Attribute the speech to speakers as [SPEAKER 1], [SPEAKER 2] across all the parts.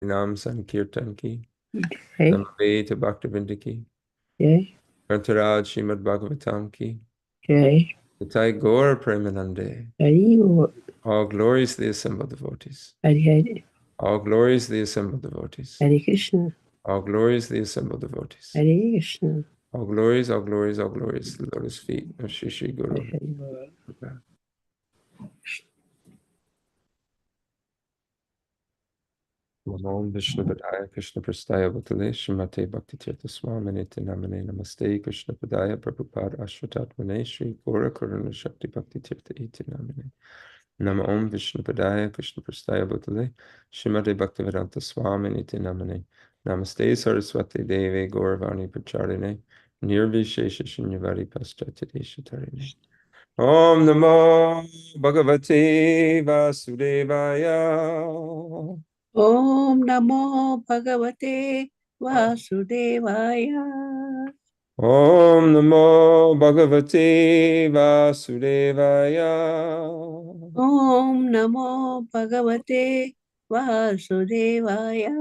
[SPEAKER 1] Nam Sankirtan ki,
[SPEAKER 2] Hey,
[SPEAKER 1] Namabe Bhaktivinoda ki,
[SPEAKER 2] yay,
[SPEAKER 1] Grantaraj Srimad Bhagavatam ki,
[SPEAKER 2] yay,
[SPEAKER 1] Nitai Gaur Premanande.
[SPEAKER 2] Hari,
[SPEAKER 1] All glories to the assembled devotees.
[SPEAKER 2] Hari, Hari,
[SPEAKER 1] All glories to the assembled devotees.
[SPEAKER 2] Hare Krishna,
[SPEAKER 1] All glories to the assembled devotees.
[SPEAKER 2] Hare Krishna,
[SPEAKER 1] All glories, all glories, all glories to the lotus feet of Shri Shri Guru.
[SPEAKER 2] Hare Hare.
[SPEAKER 1] Namo Vishnu Padaya Krishna Prastaya Bhutale Srimate Bhakti Tirtha Swamini Namane Namaste Krishna Padaya Prabhupada Ashvatatmane Shri Gora Karuna Shakti Bhakti Tirtha Iti Namane Nama Om Vishnu Padaya Krishna Prastaya Bhutale Srimate Bhaktivedanta Swamini Namane Namaste Saraswati Deve Gauravani Pacharine Nirvishesha Shinyavari Paschatideshatarine Om Namo Bhagavate Vasudevaya
[SPEAKER 2] Om Namo Bhagavate Vasudevaya.
[SPEAKER 1] Om Namo Bhagavate Vasudevaya.
[SPEAKER 2] Om Namo Bhagavate Vasudevaya.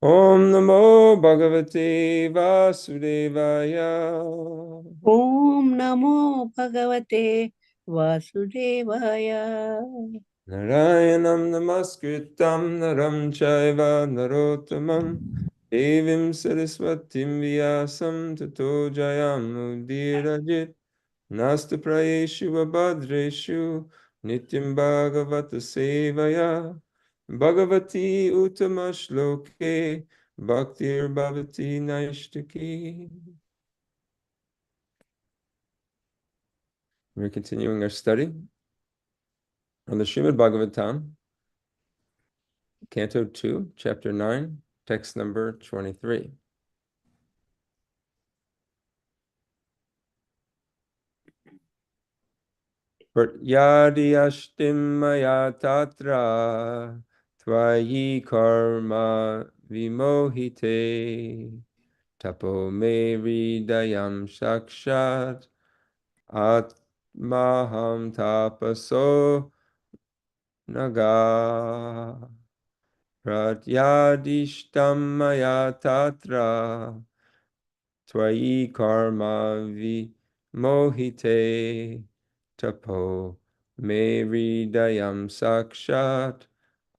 [SPEAKER 1] Om Namo Bhagavate Vasudevaya.
[SPEAKER 2] Om Namo Bhagavate Vasudevaya.
[SPEAKER 1] Narayanam Namaskritam Naram Chaiva Narottamam Devim Saraswatim Vyasam Tato Jayam Udirajit Nasta Prayeshu Abhadreshu Nityam Bhagavata Sevaya Bhagavati Uttamashloke Bhaktir Bhavati Naishtaki. We're continuing our study on the Srimad Bhagavatam, Canto 2, Chapter 9, text number 23. Pratyadi ashtim maya tatra tvayi karma vimohite tapo me hridayam sakshat atmaham tapaso naga pratyadishtam maya tatra tvayi karma vimohite tapo me hridayam sakshat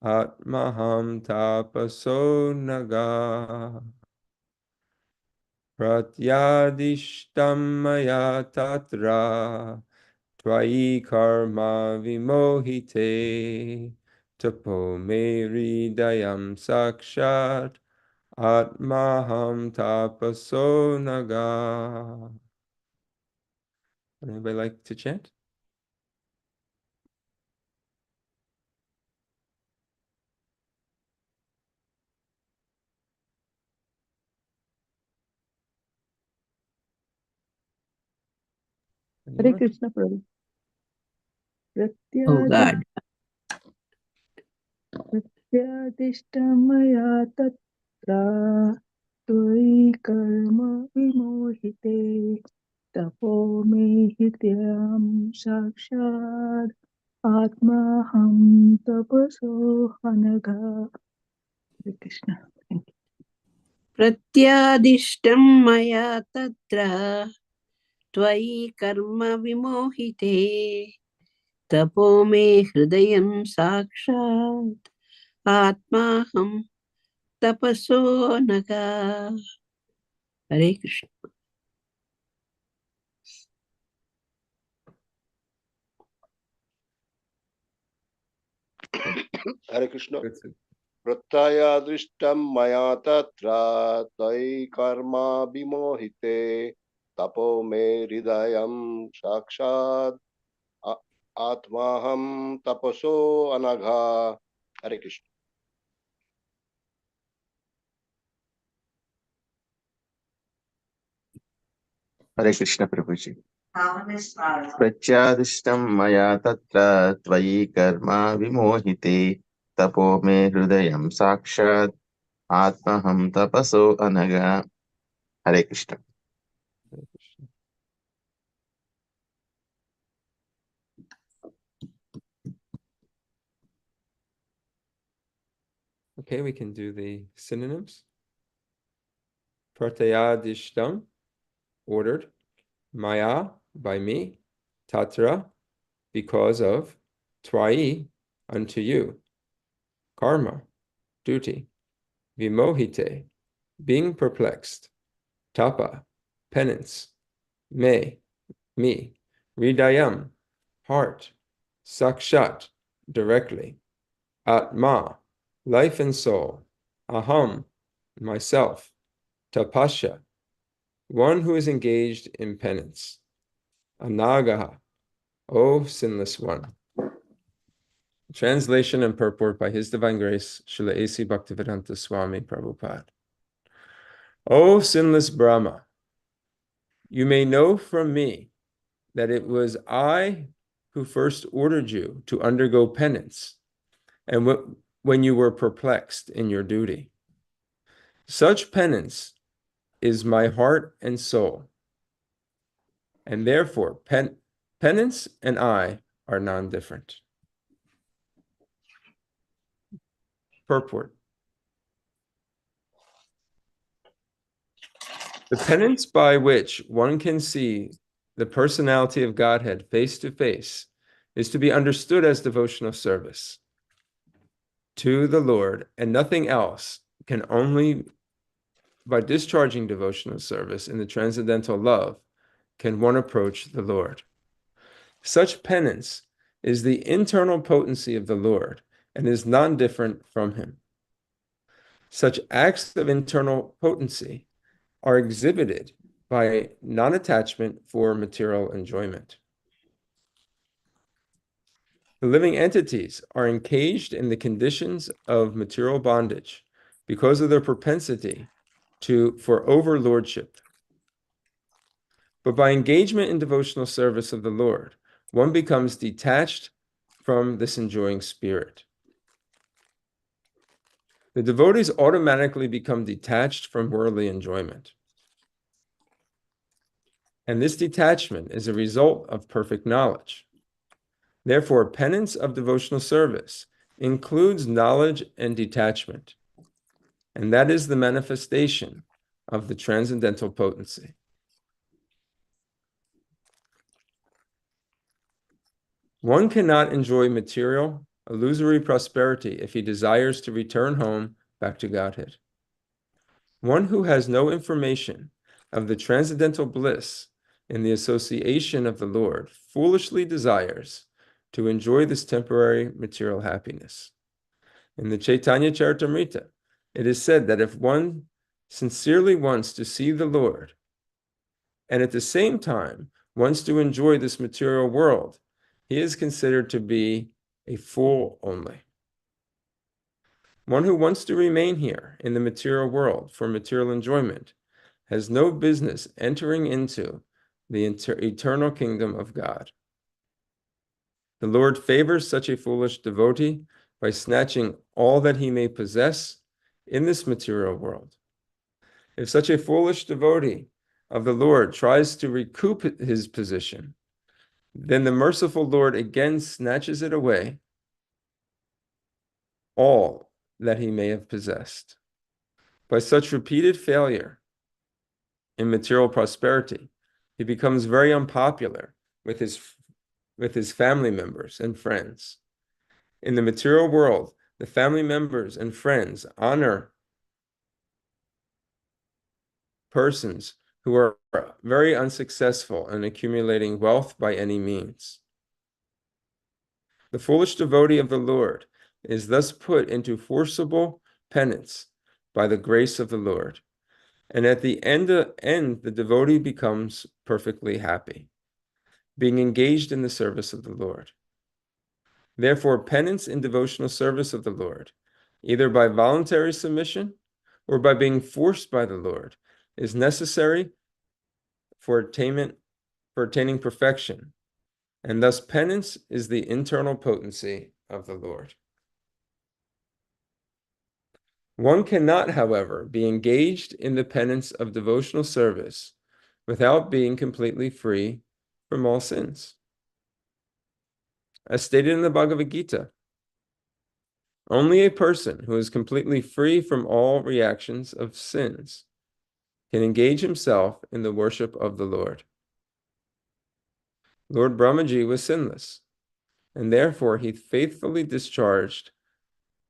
[SPEAKER 1] atmaham tapaso naga pratyadishtam maya tatra tvayi karma vimohite tapo me hridayam sakshat atmaham tapaso naga. Would anybody like to chant?
[SPEAKER 3] Hare
[SPEAKER 1] Anyone?
[SPEAKER 3] Krishna Prabhu.
[SPEAKER 2] Oh God.
[SPEAKER 3] प्रत्यादिष्टमया तत्र त्वयि कर्म विमोहिते तपो मे हृदयं साक्षात् आत्माहं तपसो हनघा. Hare Krishna. Thank you.
[SPEAKER 2] प्रत्यादिष्टं मया तत्र त्वयि कर्म विमोहिते तपो मे हृदयं साक्षात् आत्माहं तपसो नगा. हरे कृष्ण.
[SPEAKER 4] हरे कृष्ण
[SPEAKER 1] That's it.
[SPEAKER 4] प्रत्ययादृष्टं मया तत्र त्वयि कर्मा विमोहिते तपो मे हृदयं साक्षात् आत्माहं तपसो अनघा. हरे कृष्ण.
[SPEAKER 5] हरे कृष्ण प्रभुजी प्रत्यादिष्टं मया तत्र त्वयि कर्म विमोहिते तपो मे हृदयं साक्षात् आत्महं तपसो अनग. हरे Krishna.
[SPEAKER 1] Hare Krishna. Okay, we can do the synonyms. Pratyadishtam, ordered. Maya, by me. Tatra, because of. Tvai, unto you. Karma, duty. Vimohite, being perplexed. Tapa, penance. Me, me. Hridayam, heart. Sakshat, directly. Atma, life and soul. Aham, myself. Tapasya, one who is engaged in penance. Anagaha, O sinless one. Translation and purport by His Divine Grace, Srila A.C. Bhaktivedanta Swami Prabhupada. O sinless Brahma, you may know from me that it was I who first ordered you to undergo penance, and when you were perplexed in your duty. Such penance is my heart and soul, and therefore penance and I are non-different. Purport. The penance by which one can see the personality of Godhead face to face is to be understood as devotional service to the Lord, and nothing else can. Only by discharging devotional service in the transcendental love can one approach the Lord. Such penance is the internal potency of the Lord and is non-different from him. Such acts of internal potency are exhibited by non-attachment for material enjoyment. The living entities are encaged in the conditions of material bondage because of their propensity for overlordship. But by engagement in devotional service of the Lord, one becomes detached from this enjoying spirit. The devotees automatically become detached from worldly enjoyment. And this detachment is a result of perfect knowledge. Therefore, penance of devotional service includes knowledge and detachment, and that is the manifestation of the transcendental potency. One cannot enjoy material, illusory prosperity if he desires to return home back to Godhead. One who has no information of the transcendental bliss in the association of the Lord foolishly desires to enjoy this temporary material happiness. In the Chaitanya Charitamrita, it is said that if one sincerely wants to see the Lord and at the same time wants to enjoy this material world, he is considered to be a fool only. One who wants to remain here in the material world for material enjoyment has no business entering into the eternal kingdom of God. The Lord favors such a foolish devotee by snatching all that he may possess in this material world. If such a foolish devotee of the Lord tries to recoup his position, then the merciful Lord again snatches it away, all that he may have possessed. By such repeated failure in material prosperity, he becomes very unpopular with his family members and friends. In the material world, the family members and friends honor persons who are very unsuccessful in accumulating wealth by any means. The foolish devotee of the Lord is thus put into forcible penance by the grace of the Lord. And at the end, the devotee becomes perfectly happy, being engaged in the service of the Lord. Therefore, penance in devotional service of the Lord, either by voluntary submission or by being forced by the Lord, is necessary for attaining perfection. And thus penance is the internal potency of the Lord. One cannot, however, be engaged in the penance of devotional service without being completely free from all sins. As stated in the Bhagavad Gita, Only a person who is completely free from all reactions of sins can engage himself in the worship of the Lord. Lord Brahmaji was sinless, and therefore he faithfully discharged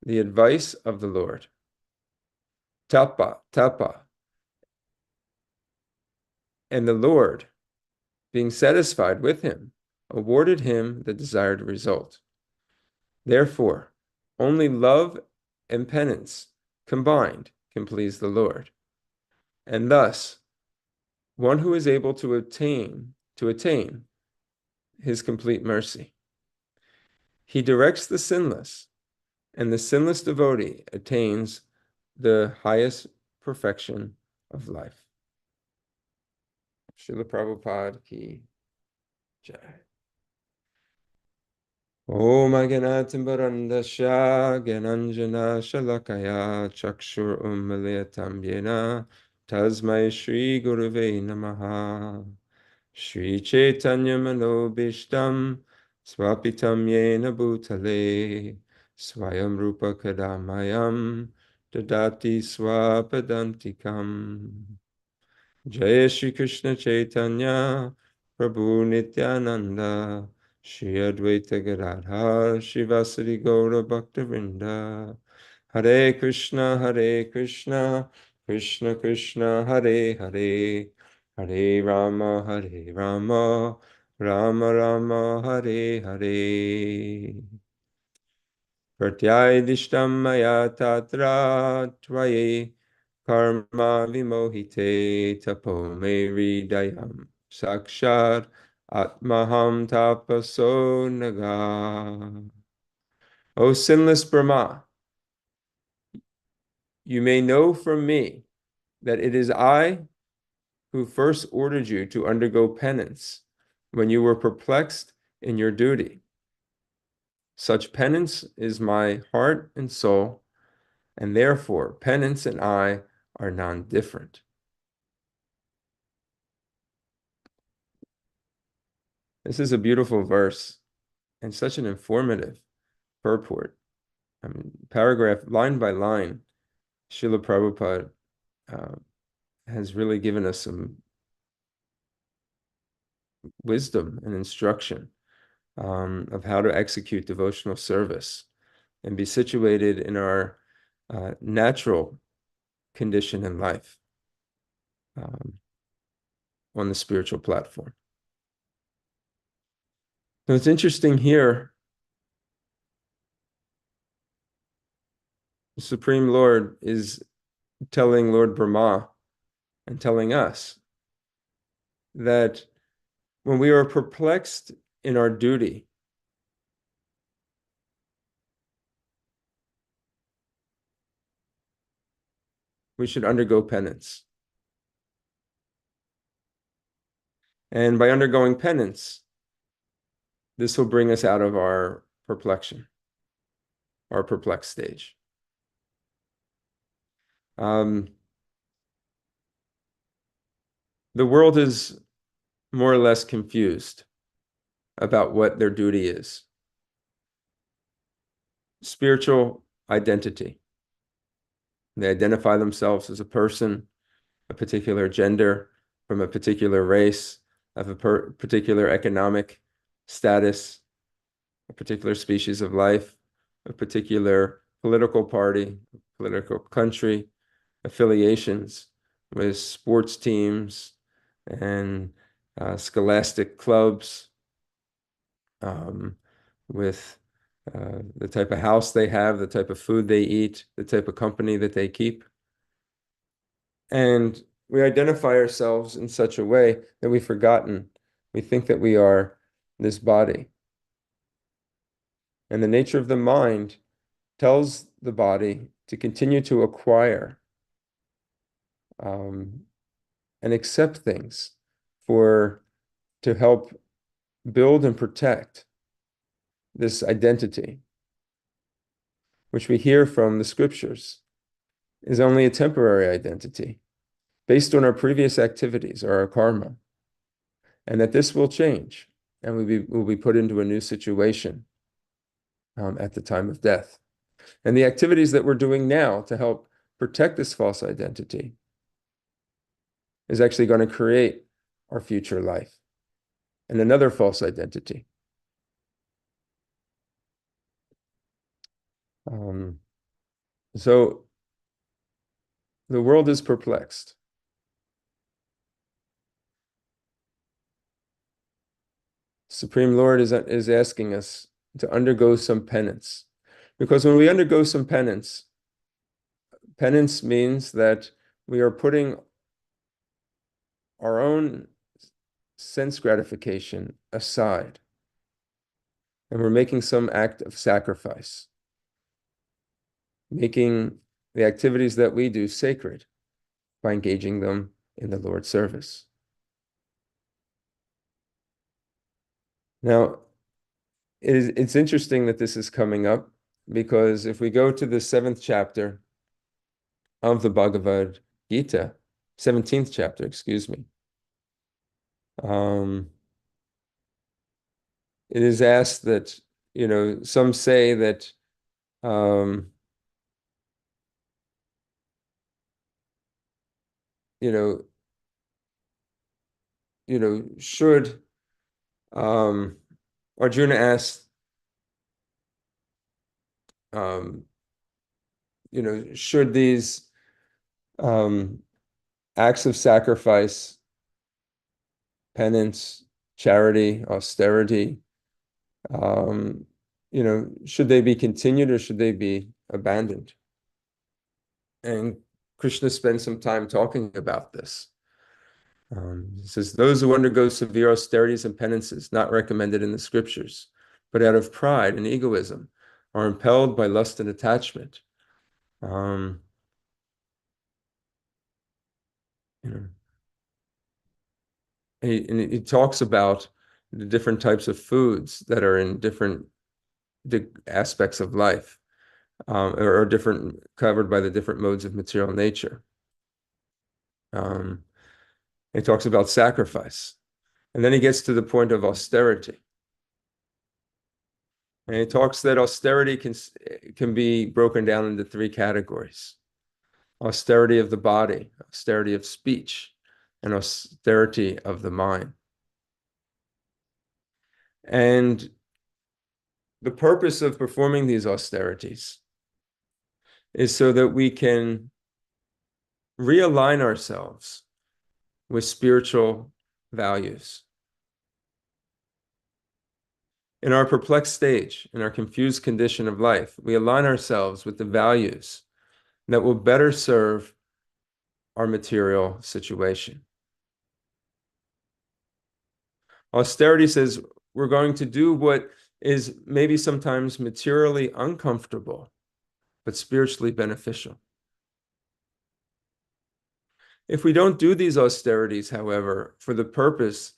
[SPEAKER 1] the advice of the Lord. Tapa, tapa. And the Lord, being satisfied with him, awarded him the desired result. Therefore, only love and penance combined can please the Lord. And thus, one who is able to attain his complete mercy. He directs the sinless, and the sinless devotee attains the highest perfection of life. Srila Prabhupada ki jai. Om Aganatimbarandasya Gananjana Shalakaya Chakshur Umaliyatam Yena Tasmai Shri Guruve Namaha Shri Chaitanya Manobishtam Swapitam Yena Bhutale Swayam Rupa Kadamayam Dadati Swapadantikam. Jai Shri Krishna Chaitanya Prabhu Nityananda Shri Advaita Gadadhar Shivasari Gaura Bhaktivinoda Hare Krishna Krishna Krishna Hare Hare Hare Rama Rama Rama Hare Hare. Pratyayadishtam maya tatra tvaye karma vimohite tapo me hridayam sakshar atmaham tapaso naga. O sinless Brahma, you may know from me that it is I who first ordered you to undergo penance when you were perplexed in your duty. Such penance is my heart and soul, and therefore penance and I are non-different. This is a beautiful verse and such an informative purport. I mean, paragraph, line by line, Srila Prabhupada has really given us some wisdom and instruction of how to execute devotional service and be situated in our natural condition in life on the spiritual platform. So it's interesting here, the Supreme Lord is telling Lord Brahma and telling us that when we are perplexed in our duty, we should undergo penance. And by undergoing penance, this will bring us out of our perplexion, our perplexed stage. The world is more or less confused about what their duty is. Spiritual identity. They identify themselves as a person, a particular gender, from a particular race, of a particular economic status, a particular species of life, a particular political party, political country, affiliations with sports teams and scholastic clubs, with the type of house they have, the type of food they eat, the type of company that they keep. And we identify ourselves in such a way that we think that we are this body. And the nature of the mind tells the body to continue to acquire and accept things to help build and protect this identity, which we hear from the scriptures is only a temporary identity based on our previous activities or our karma, and that this will change and we'll be put into a new situation at the time of death. And the activities that we're doing now to help protect this false identity is actually going to create our future life and another false identity. So the world is perplexed. Supreme Lord is asking us to undergo some penance. Because when we undergo some penance, penance means that we are putting our own sense gratification aside, and we're making some act of sacrifice, making the activities that we do sacred by engaging them in the Lord's service. Now, it's interesting that this is coming up, because if we go to the 7th chapter of the Bhagavad Gita, 17th chapter, excuse me, it is asked that, some say that um, you know, should Arjuna asked, should these acts of sacrifice, penance, charity, austerity, should they be continued or should they be abandoned? And Krishna spends some time talking about this. He says, those who undergo severe austerities and penances, not recommended in the scriptures, but out of pride and egoism, are impelled by lust and attachment. And he talks about the different types of foods that are in different aspects of life, or different, covered by the different modes of material nature. He talks about sacrifice. And then he gets to the point of austerity. And he talks that austerity can be broken down into 3 categories: austerity of the body, austerity of speech, and austerity of the mind. And the purpose of performing these austerities is so that we can realign ourselves with spiritual values. In our perplexed stage, in our confused condition of life, we align ourselves with the values that will better serve our material situation. Austerity says we're going to do what is maybe sometimes materially uncomfortable, but spiritually beneficial. If we don't do these austerities, however, for the purpose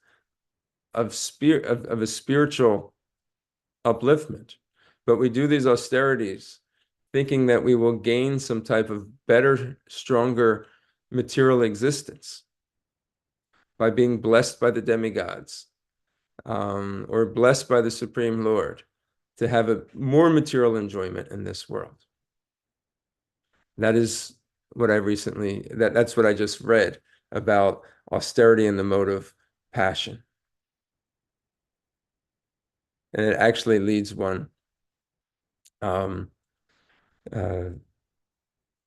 [SPEAKER 1] of a spiritual upliftment, but we do these austerities thinking that we will gain some type of better, stronger material existence by being blessed by the demigods, or blessed by the Supreme Lord, to have a more material enjoyment in this world. That is what that's what I just read about austerity and the mode of passion. And it actually leads one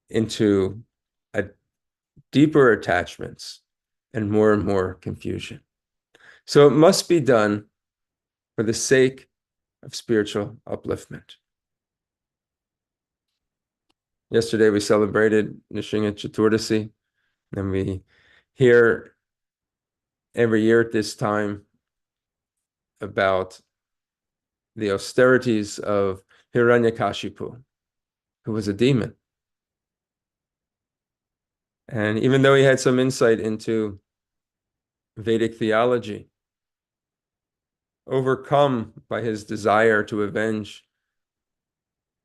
[SPEAKER 1] into deeper attachments and more confusion. So it must be done for the sake of spiritual upliftment. Yesterday we celebrated Nishinga Chaturdasi, and we hear every year at this time about the austerities of Hiranyakashipu, who was a demon. And even though he had some insight into Vedic theology, overcome by his desire to avenge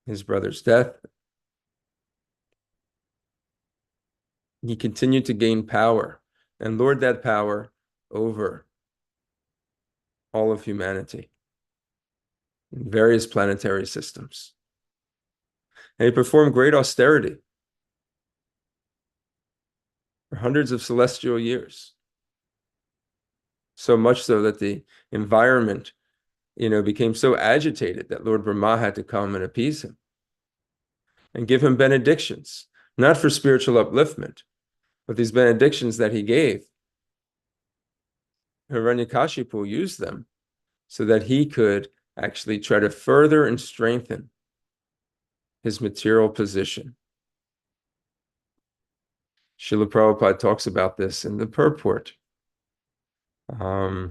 [SPEAKER 1] his brother's death, he continued to gain power and lord that power over all of humanity in various planetary systems. And he performed great austerity for hundreds of celestial years. So much so that the environment, became so agitated that Lord Brahma had to come and appease him and give him benedictions, not for spiritual upliftment, but these benedictions that he gave, Hiranyakashipu used them so that he could actually try to further and strengthen his material position. Srila Prabhupada talks about this in the purport. Uh,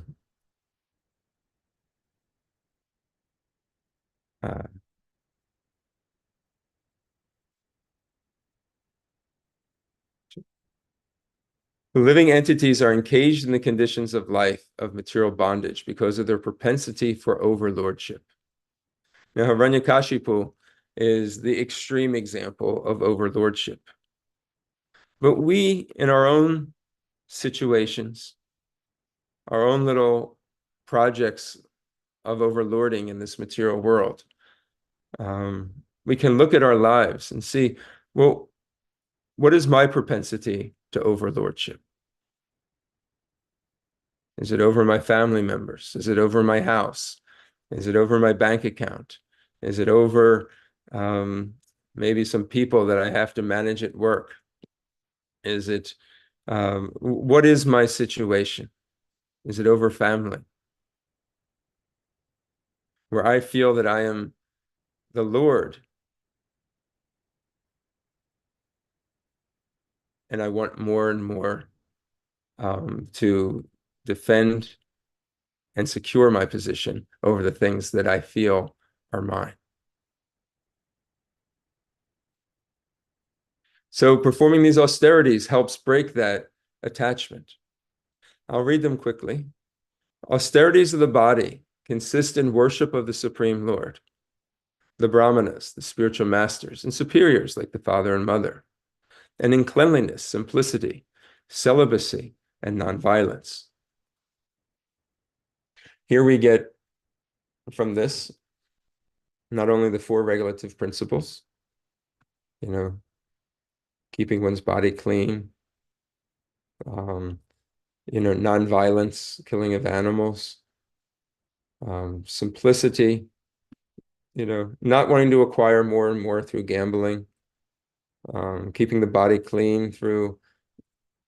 [SPEAKER 1] The living entities are encaged in the conditions of life of material bondage because of their propensity for overlordship. Now, Hiranyakashipu is the extreme example of overlordship. But we, in our own situations, our own little projects of overlording in this material world, we can look at our lives and see, well, what is my propensity to overlordship? Is it over my family members? Is it over my house? Is it over my bank account? Is it over maybe some people that I have to manage at work? Is it, what is my situation? Is it over family? Where I feel that I am the Lord and I want more and more to defend and secure my position over the things that I feel are mine. So performing these austerities helps break that attachment. I'll read them quickly. Austerities of the body consist in worship of the Supreme Lord, the Brahmanas, the spiritual masters, and superiors like the father and mother, and in cleanliness, simplicity, celibacy, and nonviolence. Here we get from this not only the four regulative principles, keeping one's body clean, nonviolence, killing of animals, simplicity, not wanting to acquire more and more through gambling, keeping the body clean through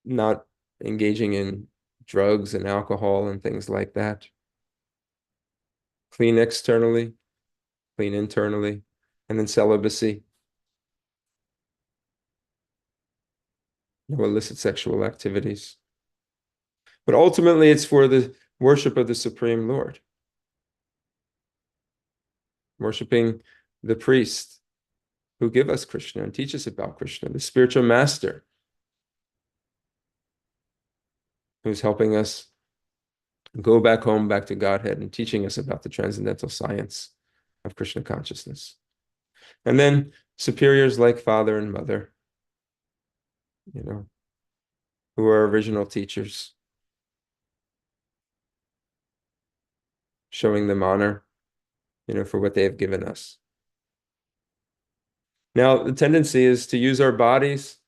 [SPEAKER 1] not engaging in drugs and alcohol and things like that. Clean externally, clean internally, and then celibacy. No illicit sexual activities. But ultimately, it's for the worship of the Supreme Lord. Worshipping the priest who give us Krishna and teach us about Krishna, the spiritual master who's helping us go back home, back to Godhead, and teaching us about the transcendental science of Krishna consciousness. And then superiors like father and mother, who are original teachers, showing them honor, for what they have given us. Now, the tendency is to use our bodies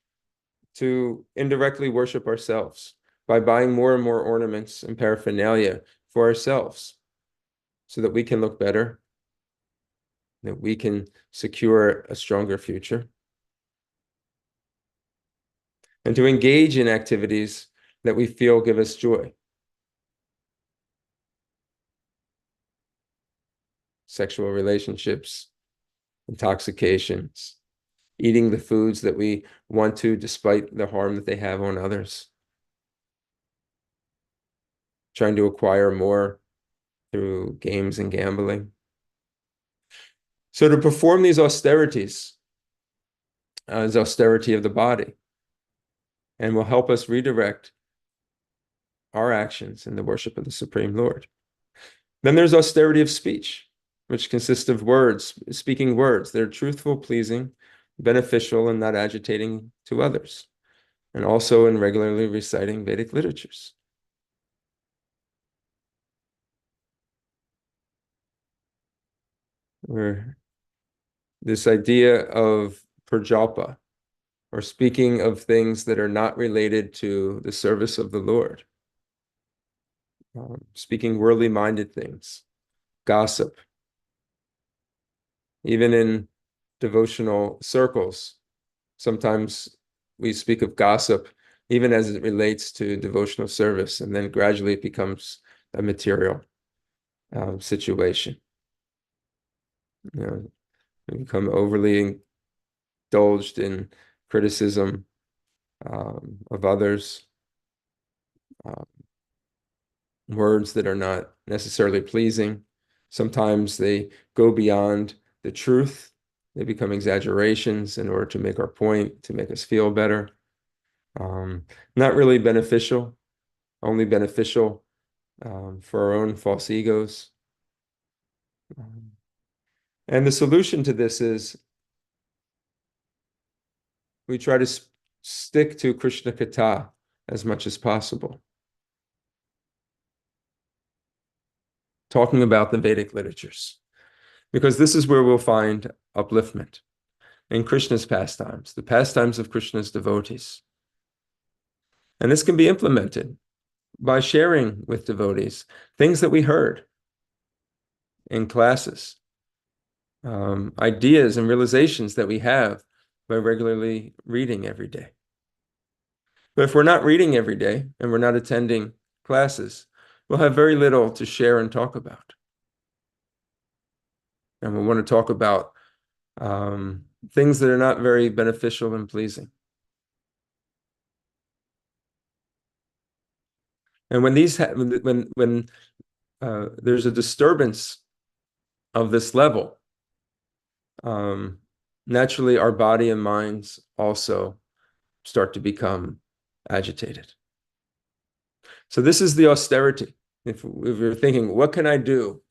[SPEAKER 1] to indirectly worship ourselves by buying more and more ornaments and paraphernalia for ourselves so that we can look better, that we can secure a stronger future, and to engage in activities that we feel give us joy. Sexual relationships, intoxications, eating the foods that we want to despite the harm that they have on others, trying to acquire more through games and gambling. So to perform these austerities is austerity of the body and will help us redirect our actions in the worship of the Supreme Lord. Then there's austerity of speech, which consists of words, speaking words that are truthful, pleasing, beneficial, and not agitating to others, and also in regularly reciting Vedic literatures. this idea of prajalpa, or speaking of things that are not related to the service of the Lord, speaking worldly-minded things, gossip, even in devotional circles. Sometimes we speak of gossip even as it relates to devotional service, and then gradually it becomes a material situation. You know, we become overly indulged in criticism of others, words that are not necessarily pleasing. Sometimes they go beyond the truth. They become exaggerations in order to make our point, to make us feel better. Not really beneficial, only beneficial for our own false egos. And the solution to this is we try to stick to Krishna Katha as much as possible, talking about the Vedic literatures, because this is where we'll find upliftment in Krishna's pastimes, the pastimes of Krishna's devotees. And this can be implemented by sharing with devotees things that we heard in classes, ideas and realizations that we have by regularly reading every day. But if we're not reading every day and we're not attending classes, we'll have very little to share and talk about. And we want to talk about things that are not very beneficial and pleasing. And when there's a disturbance of this level, naturally our body and minds also start to become agitated. So this is the austerity. If you're thinking, what can I do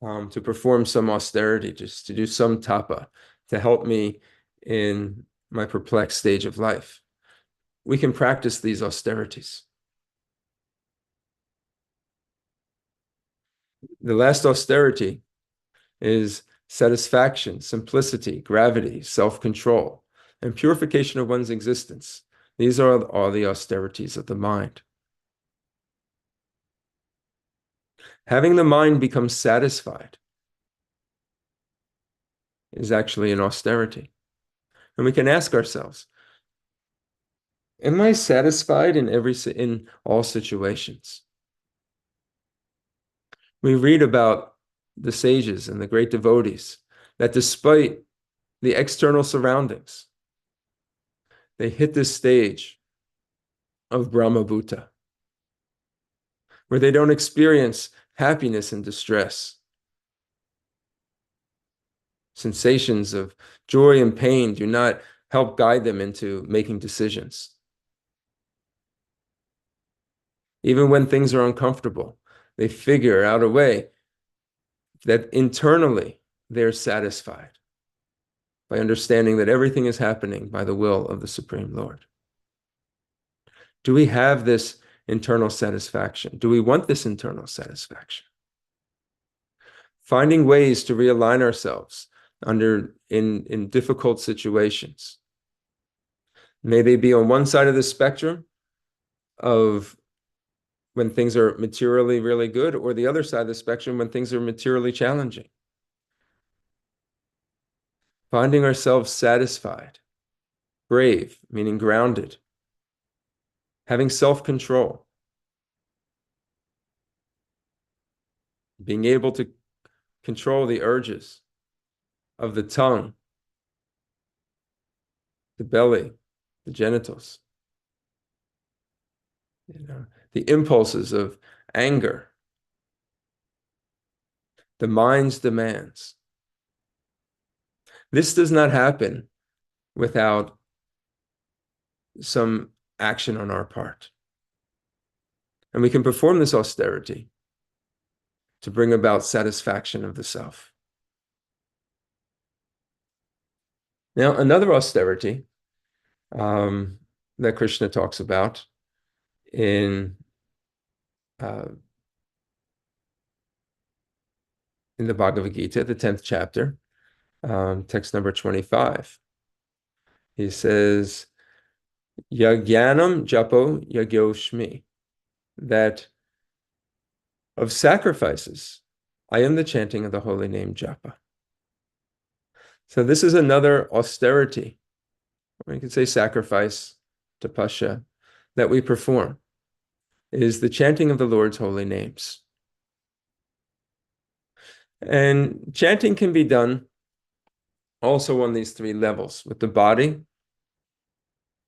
[SPEAKER 1] to perform some austerity, just to do some tapa to help me in my perplexed stage of life, we can practice these austerities. The last austerity is satisfaction, simplicity, gravity, self-control, and purification of one's existence. These are all the austerities of the mind. Having the mind become satisfied is actually an austerity. And we can ask ourselves, am I satisfied in all situations? We read about the sages and the great devotees that despite the external surroundings, they hit this stage of Brahmabhuta, where they don't experience happiness and distress. Sensations of joy and pain do not help guide them into making decisions. Even when things are uncomfortable, they figure out a way that internally they're satisfied by understanding that everything is happening by the will of the Supreme Lord. Do we have this internal satisfaction? Do we want this internal satisfaction? Finding ways to realign ourselves in difficult situations. May they be on one side of the spectrum of when things are materially really good, or the other side of the spectrum when things are materially challenging. Finding ourselves satisfied, brave, meaning grounded, having self-control, being able to control the urges of the tongue, the belly, the genitals, the impulses of anger, the mind's demands. This does not happen without some action on our part. And we can perform this austerity to bring about satisfaction of the self. Now, another austerity that Krishna talks about in the Bhagavad Gita, the 10th chapter, text number 25. He says, Yagyanam japo yagyoshmi, that of sacrifices, I am the chanting of the holy name japa. So this is another austerity, or you could say sacrifice, tapasya, that we perform, is the chanting of the Lord's holy names. And chanting can be done also on these three levels, with the body,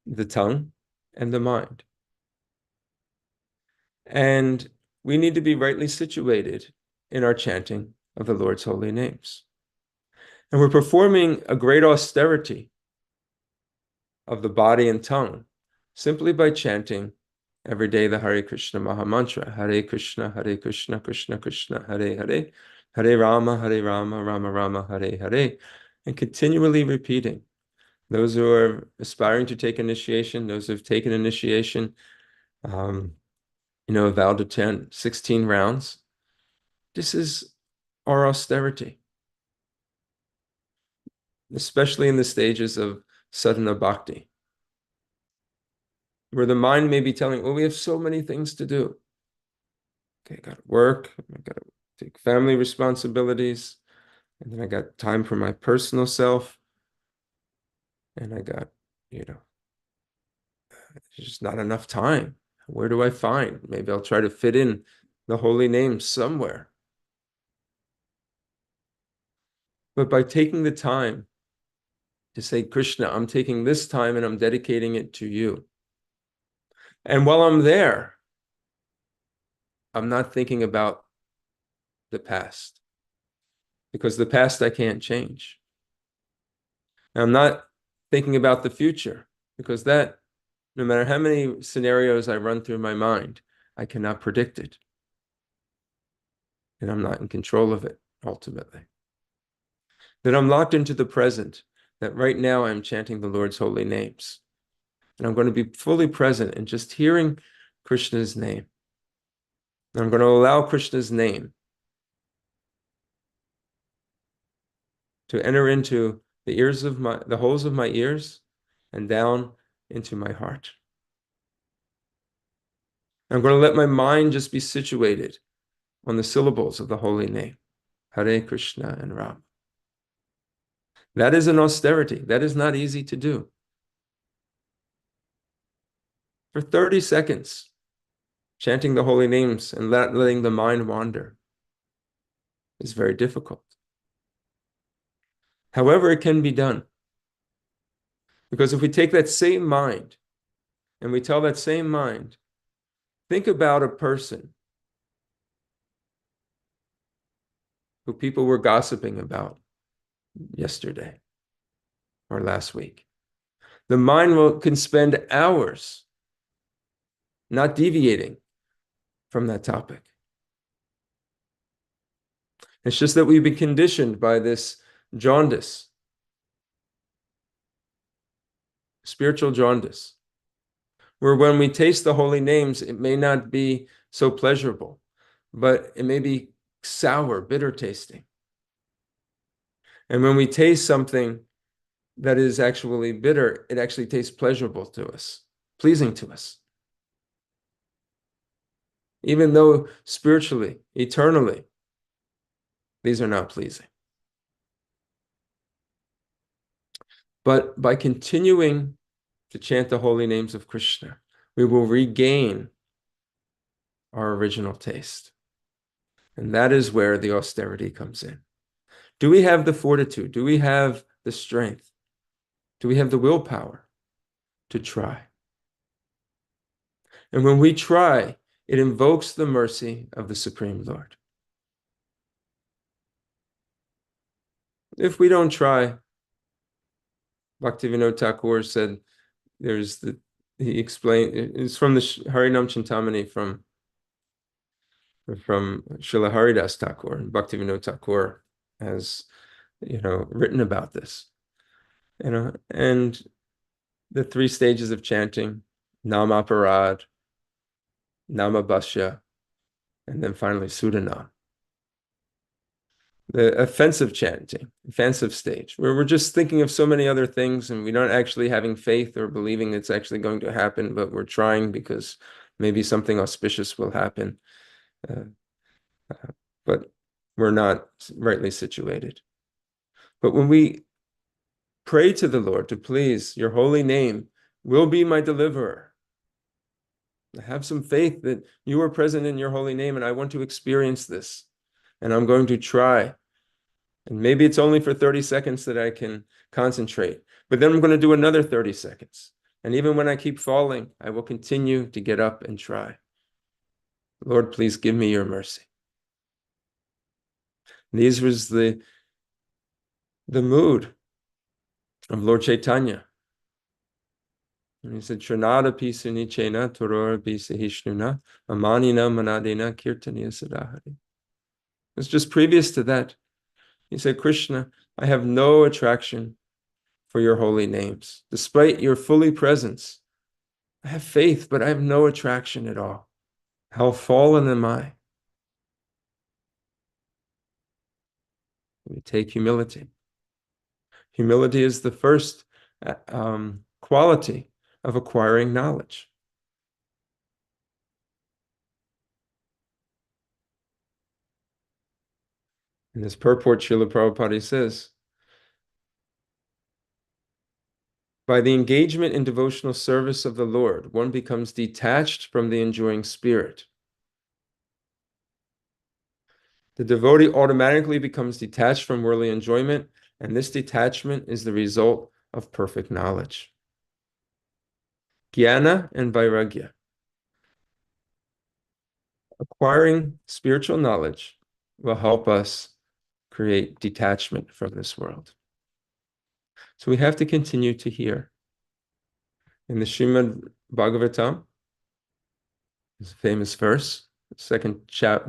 [SPEAKER 1] the tongue, and the mind. And we need to be rightly situated in our chanting of the Lord's holy names. And we're performing a great austerity of the body and tongue simply by chanting every day the Hare Krishna Maha Mantra. Hare Krishna, Krishna Krishna, Hare Hare, Hare Rama, Rama Rama, Hare Hare, and continually repeating. Those who are aspiring to take initiation, those who have taken initiation, vowed to attend 16 rounds. This is our austerity, especially in the stages of sadhana bhakti, where the mind may be telling, well, we have so many things to do. Okay, I got to work, I got to take family responsibilities, and then I got time for my personal self, and I got, there's just not enough time. Where do I find? Maybe I'll try to fit in the holy name somewhere. But by taking the time to say, Krishna, I'm taking this time and I'm dedicating it to you. And while I'm there, I'm not thinking about the past, because the past I can't change. And I'm not thinking about the future, because that, no matter how many scenarios I run through my mind, I cannot predict it. And I'm not in control of it, ultimately. That I'm locked into the present, that right now I'm chanting the Lord's holy names. And I'm going to be fully present in just hearing Krishna's name. And I'm going to allow Krishna's name to enter into the holes of my ears and down into my heart. I'm going to let my mind just be situated on the syllables of the holy name, Hare Krishna and Ram. That is an austerity. That is not easy to do. For 30 seconds, chanting the holy names and letting the mind wander is very difficult. However, it can be done. Because if we take that same mind and we tell that same mind, think about a person who people were gossiping about yesterday or last week. The mind can spend hours not deviating from that topic. It's just that we've been conditioned by this jaundice, spiritual jaundice, where when we taste the holy names, it may not be so pleasurable, but it may be sour, bitter tasting. And when we taste something that is actually bitter, it actually tastes pleasurable to us, pleasing to us. Even though spiritually, eternally, these are not pleasing. But by continuing to chant the holy names of Krishna, we will regain our original taste. And that is where the austerity comes in. Do we have the fortitude? Do we have the strength? Do we have the willpower to try? And when we try, it invokes the mercy of the Supreme Lord. If we don't try, Bhaktivinoda Thakur said, he explained, it's from the Harinam Chintamani from Srila Haridas Thakur. Bhaktivinoda Thakur has, written about this, and the three stages of chanting, Nama Parad, Nama Bhashya, and then finally Sudanam. the offensive chanting, offensive stage, where we're just thinking of so many other things and we're not actually having faith or believing it's actually going to happen, but we're trying because maybe something auspicious will happen. But we're not rightly situated. But when we pray to the Lord to please, your holy name will be my deliverer. Have some faith that you are present in your holy name and I want to experience this. And I'm going to try. And maybe it's only for 30 seconds that I can concentrate. But then I'm going to do another 30 seconds. And even when I keep falling, I will continue to get up and try. Lord, please give me your mercy. These was the mood of Lord Chaitanya. And he said, Trinada pisuni chena torora pisahishnuna amanina manadena kirtaniya sadahari. It's just previous to that. He said, Krishna, I have no attraction for your holy names. Despite your fully presence, I have faith, but I have no attraction at all. How fallen am I? We take humility. Humility is the first quality of acquiring knowledge. In this purport, Srila Prabhupada says, by the engagement in devotional service of the Lord, one becomes detached from the enjoying spirit. The devotee automatically becomes detached from worldly enjoyment, and this detachment is the result of perfect knowledge. Jnana and Vairagya. Acquiring spiritual knowledge will help us create detachment from this world. So we have to continue to hear. In the Srimad Bhagavatam, this famous verse,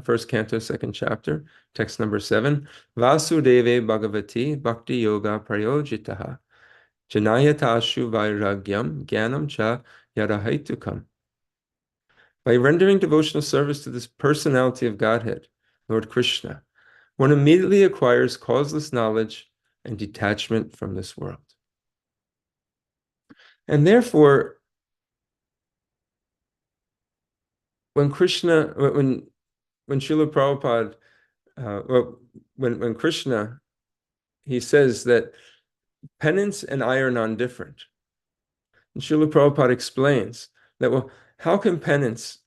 [SPEAKER 1] first canto, second chapter, text number 7, Vasudeve Bhagavati Bhakti Yoga Prayojitaha Janayatashu Vairagyam Jnanam Cha Yadahaitukam. By rendering devotional service to this personality of Godhead, Lord Krishna, one immediately acquires causeless knowledge and detachment from this world. And therefore, when Srila Prabhupada, when Krishna, he says that penance and I are non-different. And Srila Prabhupada explains that, well, how can penance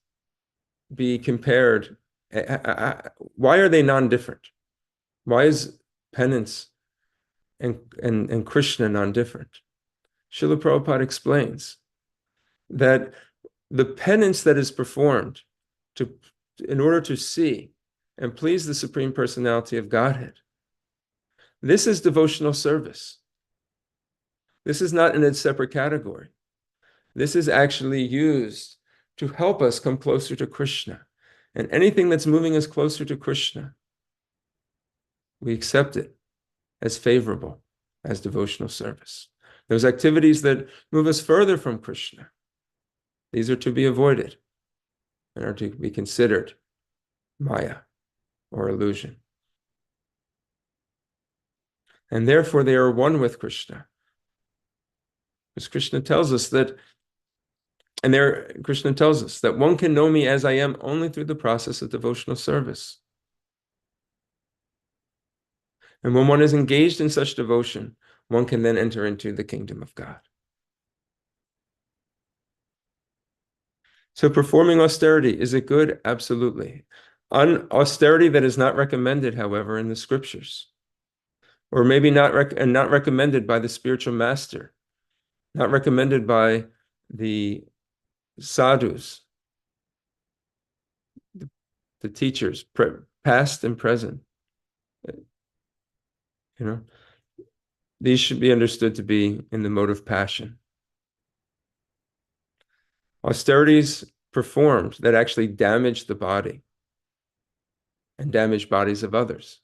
[SPEAKER 1] be compared? Why are they non-different? Why is penance and Krishna non-different? Srila Prabhupada explains that the penance that is performed in order to see and please the Supreme Personality of Godhead, this is devotional service. This is not in a separate category. This is actually used to help us come closer to Krishna. And anything that's moving us closer to Krishna, we accept it as favorable, as devotional service. Those activities that move us further from Krishna, these are to be avoided and are to be considered Maya or illusion. And therefore they are one with Krishna. Because Krishna tells us that one can know me as I am only through the process of devotional service. And when one is engaged in such devotion, one can then enter into the kingdom of God. So performing austerity, is it good? Absolutely. Austerity that is not recommended, however, in the scriptures, or maybe not recommended by the spiritual master, not recommended by the sadhus, the teachers, past and present. These should be understood to be in the mode of passion. Austerities performed that actually damage the body and damage bodies of others,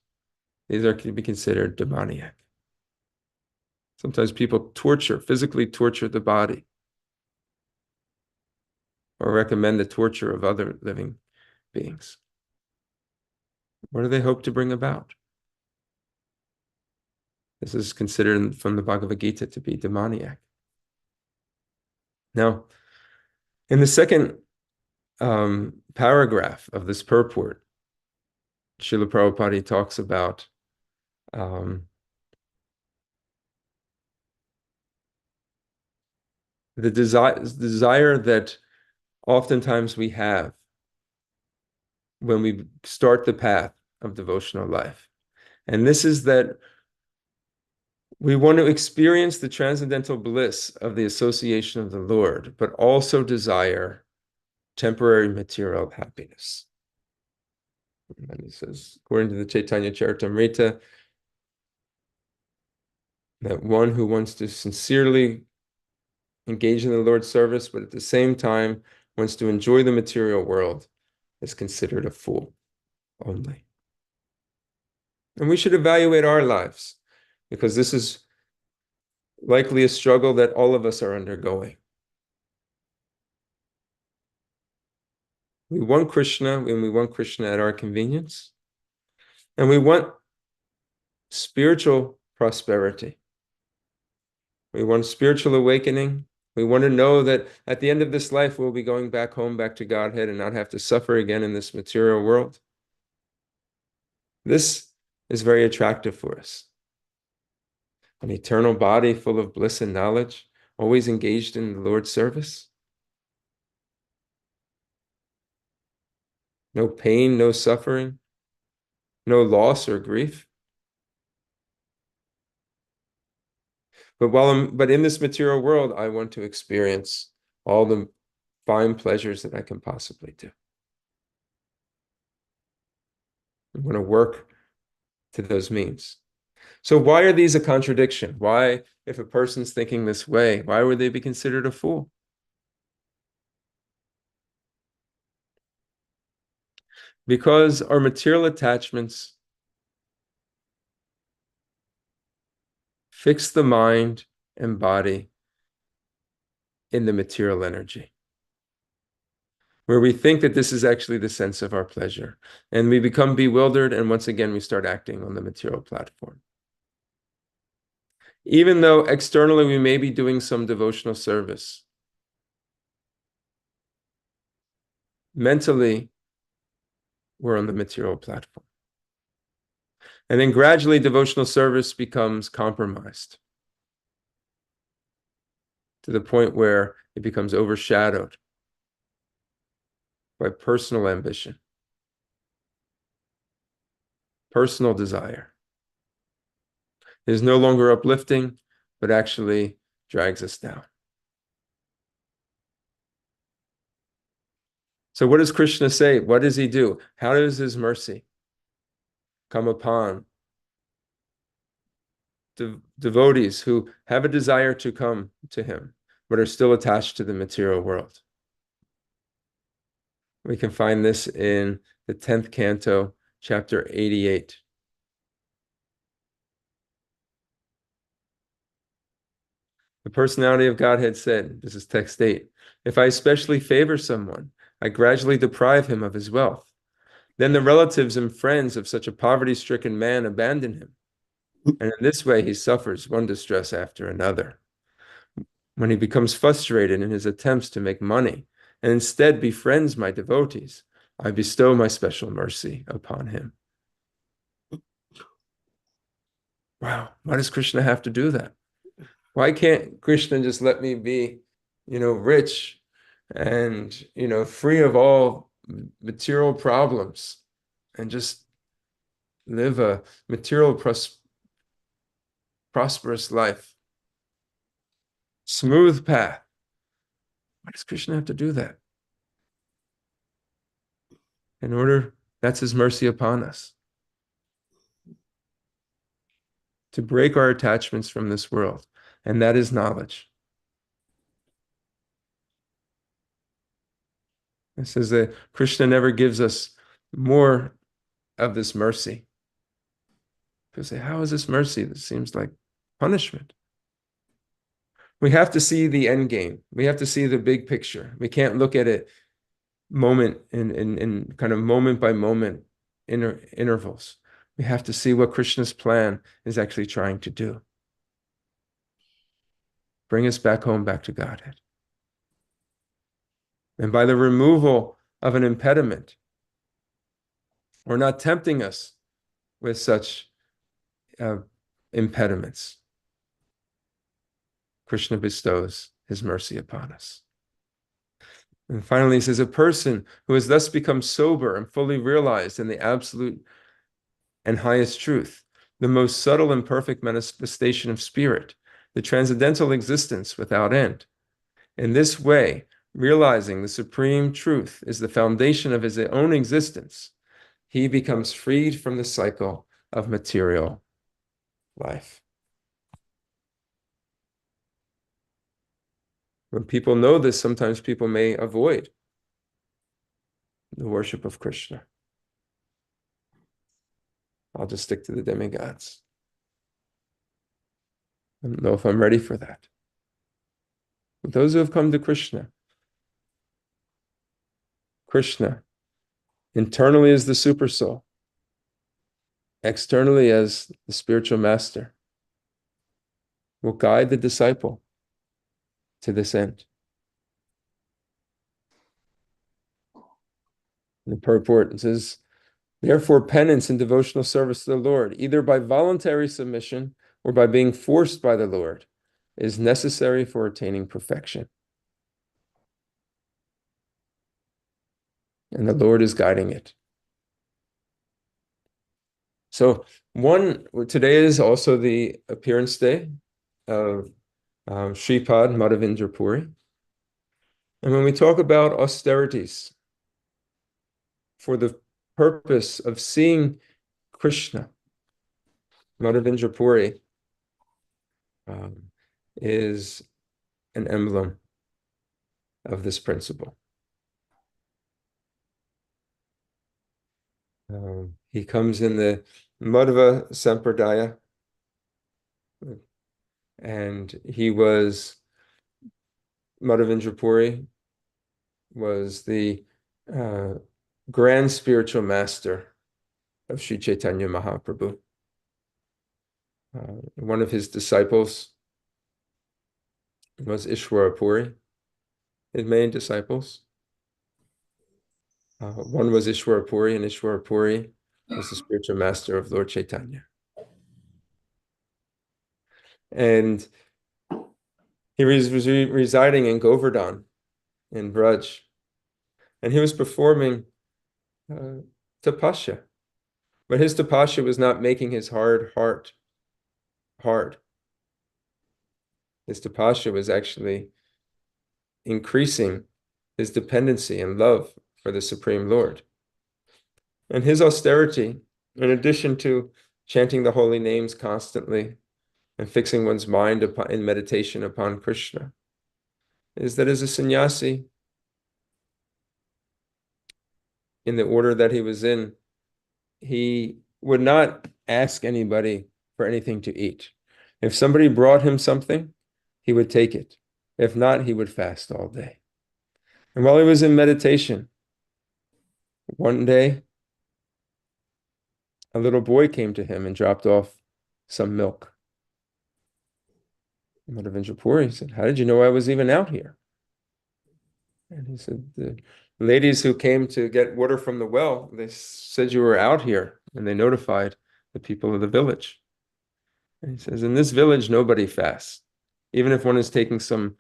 [SPEAKER 1] these are to be considered demoniac. Sometimes people physically torture the body, or recommend the torture of other living beings. What do they hope to bring about? This is considered from the Bhagavad Gita to be demoniac. Now, in the second paragraph of this purport, Srila Prabhupada talks about the desire that oftentimes we have when we start the path of devotional life. And this is that we want to experience the transcendental bliss of the association of the Lord, but also desire temporary material happiness. And he says, according to the Chaitanya Charitamrita, that one who wants to sincerely engage in the Lord's service, but at the same time wants to enjoy the material world, is considered a fool only. And we should evaluate our lives, because this is likely a struggle that all of us are undergoing. We want Krishna, and we want Krishna at our convenience. And we want spiritual prosperity. We want spiritual awakening. We want to know that at the end of this life, we'll be going back home, back to Godhead, and not have to suffer again in this material world. This is very attractive for us. An eternal body full of bliss and knowledge, always engaged in the Lord's service. No pain, no suffering, no loss or grief. But in this material world, I want to experience all the fine pleasures that I can possibly do. I want to work to those means. So why are these a contradiction? Why, if a person's thinking this way, why would they be considered a fool? Because our material attachments fix the mind and body in the material energy, where we think that this is actually the sense of our pleasure. And we become bewildered, and once again, we start acting on the material platform. Even though externally we may be doing some devotional service, mentally, we're on the material platform. And then gradually devotional service becomes compromised to the point where it becomes overshadowed by personal ambition, personal desire. It is no longer uplifting, but actually drags us down. So what does Krishna say? What does he do? How does his mercy come upon devotees who have a desire to come to him, but are still attached to the material world? We can find this in the 10th canto, chapter 88. The personality of Godhead said, this is text 8, if I especially favor someone, I gradually deprive him of his wealth. Then the relatives and friends of such a poverty-stricken man abandon him. And in this way, he suffers one distress after another. When he becomes frustrated in his attempts to make money, and instead befriends my devotees, I bestow my special mercy upon him. Wow, why does Krishna have to do that? Why can't Krishna just let me be, rich and, free of all material problems and just live a material prosperous life? Smooth path. Why does Krishna have to do that? That's his mercy upon us. To break our attachments from this world. And that is knowledge. It says that Krishna never gives us more of this mercy. People say, how is this mercy? This seems like punishment. We have to see the end game. We have to see the big picture. We can't look at it moment in kind of moment by moment intervals. We have to see what Krishna's plan is actually trying to do. Bring us back home, back to Godhead. And by the removal of an impediment, or not tempting us with such impediments, Krishna bestows his mercy upon us. And finally, he says, a person who has thus become sober and fully realized in the absolute and highest truth, the most subtle and perfect manifestation of spirit, the transcendental existence without end. In this way, realizing the supreme truth is the foundation of his own existence, he becomes freed from the cycle of material life. When people know this, sometimes people may avoid the worship of Krishna. I'll just stick to the demigods. I don't know if I'm ready for that. But those who have come to Krishna, Krishna, internally as the supersoul, externally as the spiritual master, will guide the disciple to this end. The purport says, therefore, penance and devotional service to the Lord, either by voluntary submission or by being forced by the Lord, is necessary for attaining perfection. And the Lord is guiding it. So today is also the appearance day of Shripad Madhavendra Puri. And when we talk about austerities for the purpose of seeing Krishna, Madhavendra Puri is an emblem of this principle. He comes in the Madhva Sampradaya, and Madhavendra Puri was the grand spiritual master of Sri Chaitanya Mahaprabhu. One of his disciples was Ishwara Puri, his main disciples. One was Ishwara Puri, and Ishwara Puri was the spiritual master of Lord Chaitanya. And he was residing in Govardhan, in Braj, and he was performing tapasya. But his tapasya was not making his hard heart hard. His tapasya was actually increasing his dependency and love for the Supreme Lord. And his austerity, in addition to chanting the holy names constantly and fixing one's mind in meditation upon Krishna, is that as a sannyasi, in the order that he was in, he would not ask anybody for anything to eat. If somebody brought him something, he would take it. If not, he would fast all day. And while he was in meditation, one day, a little boy came to him and dropped off some milk. Madhavendra Puri said, how did you know I was even out here? And he said, the ladies who came to get water from the well, they said you were out here, and they notified the people of the village. And he says, in this village, nobody fasts. Even if one is taking some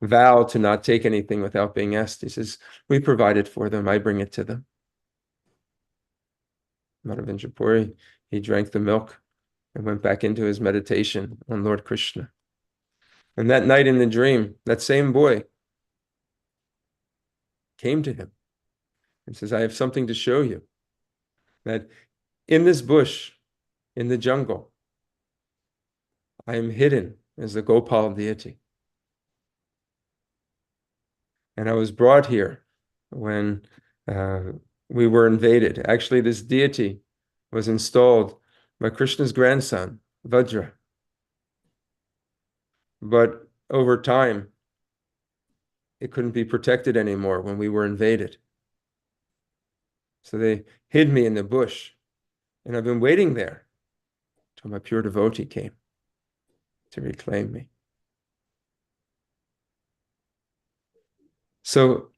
[SPEAKER 1] vow to not take anything without being asked, he says, we provide it for them. I bring it to them. Madhavendra Puri, he drank the milk and went back into his meditation on Lord Krishna. And that night in the dream, that same boy came to him and says, I have something to show you. That in this bush, in the jungle, I am hidden as the Gopal deity. And I was brought here when we were invaded. Actually, this deity was installed by Krishna's grandson, Vajra. But over time, it couldn't be protected anymore when we were invaded. So they hid me in the bush. And I've been waiting there till my pure devotee came to reclaim me. So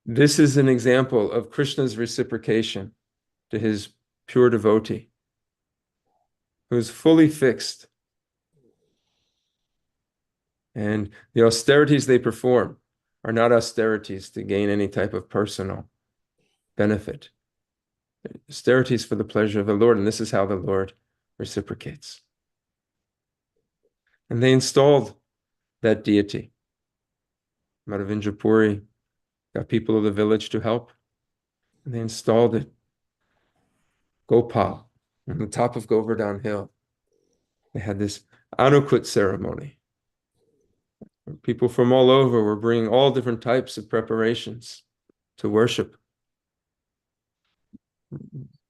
[SPEAKER 1] this is an example of Krishna's reciprocation to his pure devotee, who is fully fixed. And the austerities they perform are not austerities to gain any type of personal benefit. Austerities for the pleasure of the Lord, and this is how the Lord reciprocates. And they installed that deity. Madhavendra Puri got people of the village to help, and they installed it. Gopal, on the top of Govardhan Hill. They had this Anukut ceremony. People from all over were bringing all different types of preparations to worship.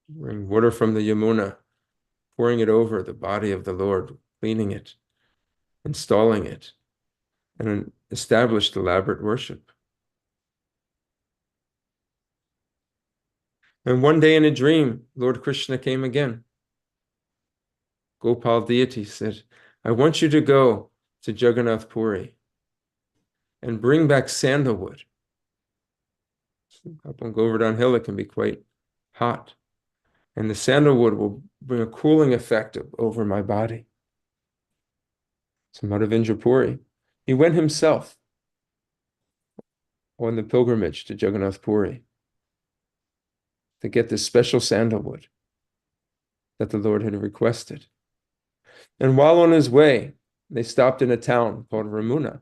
[SPEAKER 1] Bring water from the Yamuna, pouring it over the body of the Lord, cleaning it, installing it, and established elaborate worship. And one day in a dream, Lord Krishna came again. Gopal deity said, I want you to go to Jagannath Puri and bring back sandalwood. Up on Govardhan Hill, it can be quite hot. And the sandalwood will bring a cooling effect over my body. So Madhavendra Puri, he went himself on the pilgrimage to Jagannath Puri to get this special sandalwood that the Lord had requested. And while on his way, they stopped in a town called Ramuna.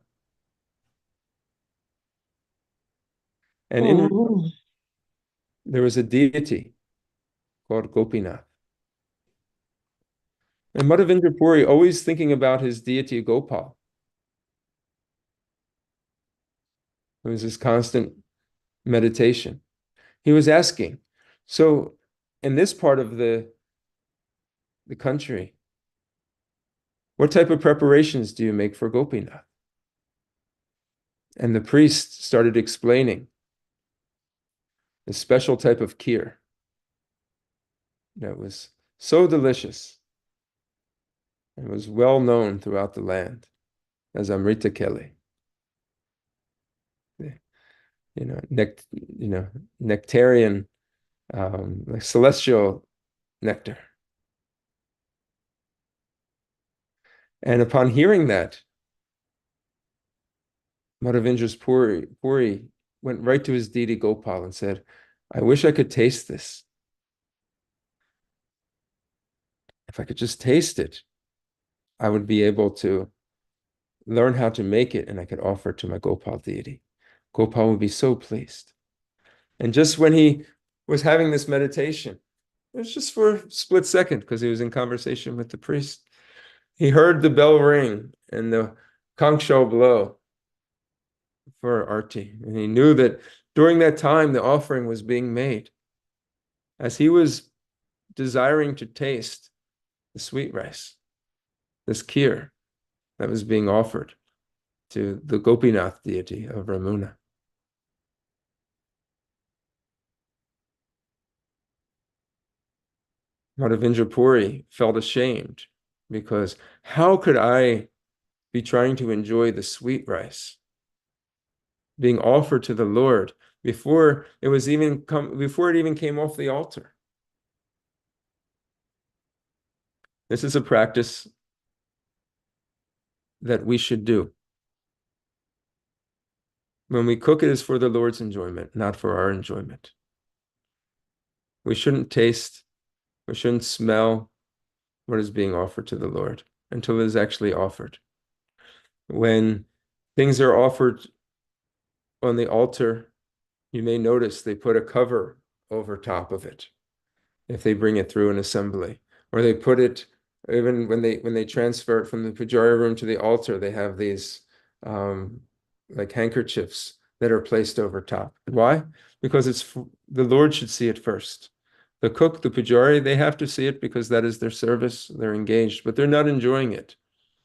[SPEAKER 1] And in there was a deity called Gopinath. And Madhavendra Puri, always thinking about his deity Gopal, it was his constant meditation. He was asking, so in this part of the country, what type of preparations do you make for Gopinath? And the priest started explaining the special type of kheer that was so delicious and was well known throughout the land as Amrita Keli. Nectarian, like celestial nectar. And upon hearing that, Madhavendra's Puri went right to his deity Gopal and said, I wish I could taste this. If I could just taste it, I would be able to learn how to make it and I could offer it to my Gopal deity. Gopal would be so pleased. And just when he was having this meditation, it was just for a split second because he was in conversation with the priest, he heard the bell ring and the conch shell blow for Arti. And he knew that during that time, the offering was being made. As he was desiring to taste the sweet rice, this kheer that was being offered to the Gopinath deity of Ramuna. Madhavendra Puri felt ashamed because how could I be trying to enjoy the sweet rice being offered to the Lord before it even came off the altar? This is a practice that we should do. When we cook, it is for the Lord's enjoyment, not for our enjoyment. We shouldn't taste, we shouldn't smell what is being offered to the Lord until it is actually offered. When things are offered on the altar, you may notice they put a cover over top of it if they bring it through an assembly, or they put it, even when they transfer it from the pujari room to the altar, they have these like handkerchiefs that are placed over top. Why? Because the Lord should see it first. The cook, the pujari, they have to see it because that is their service. They're engaged, but they're not enjoying it.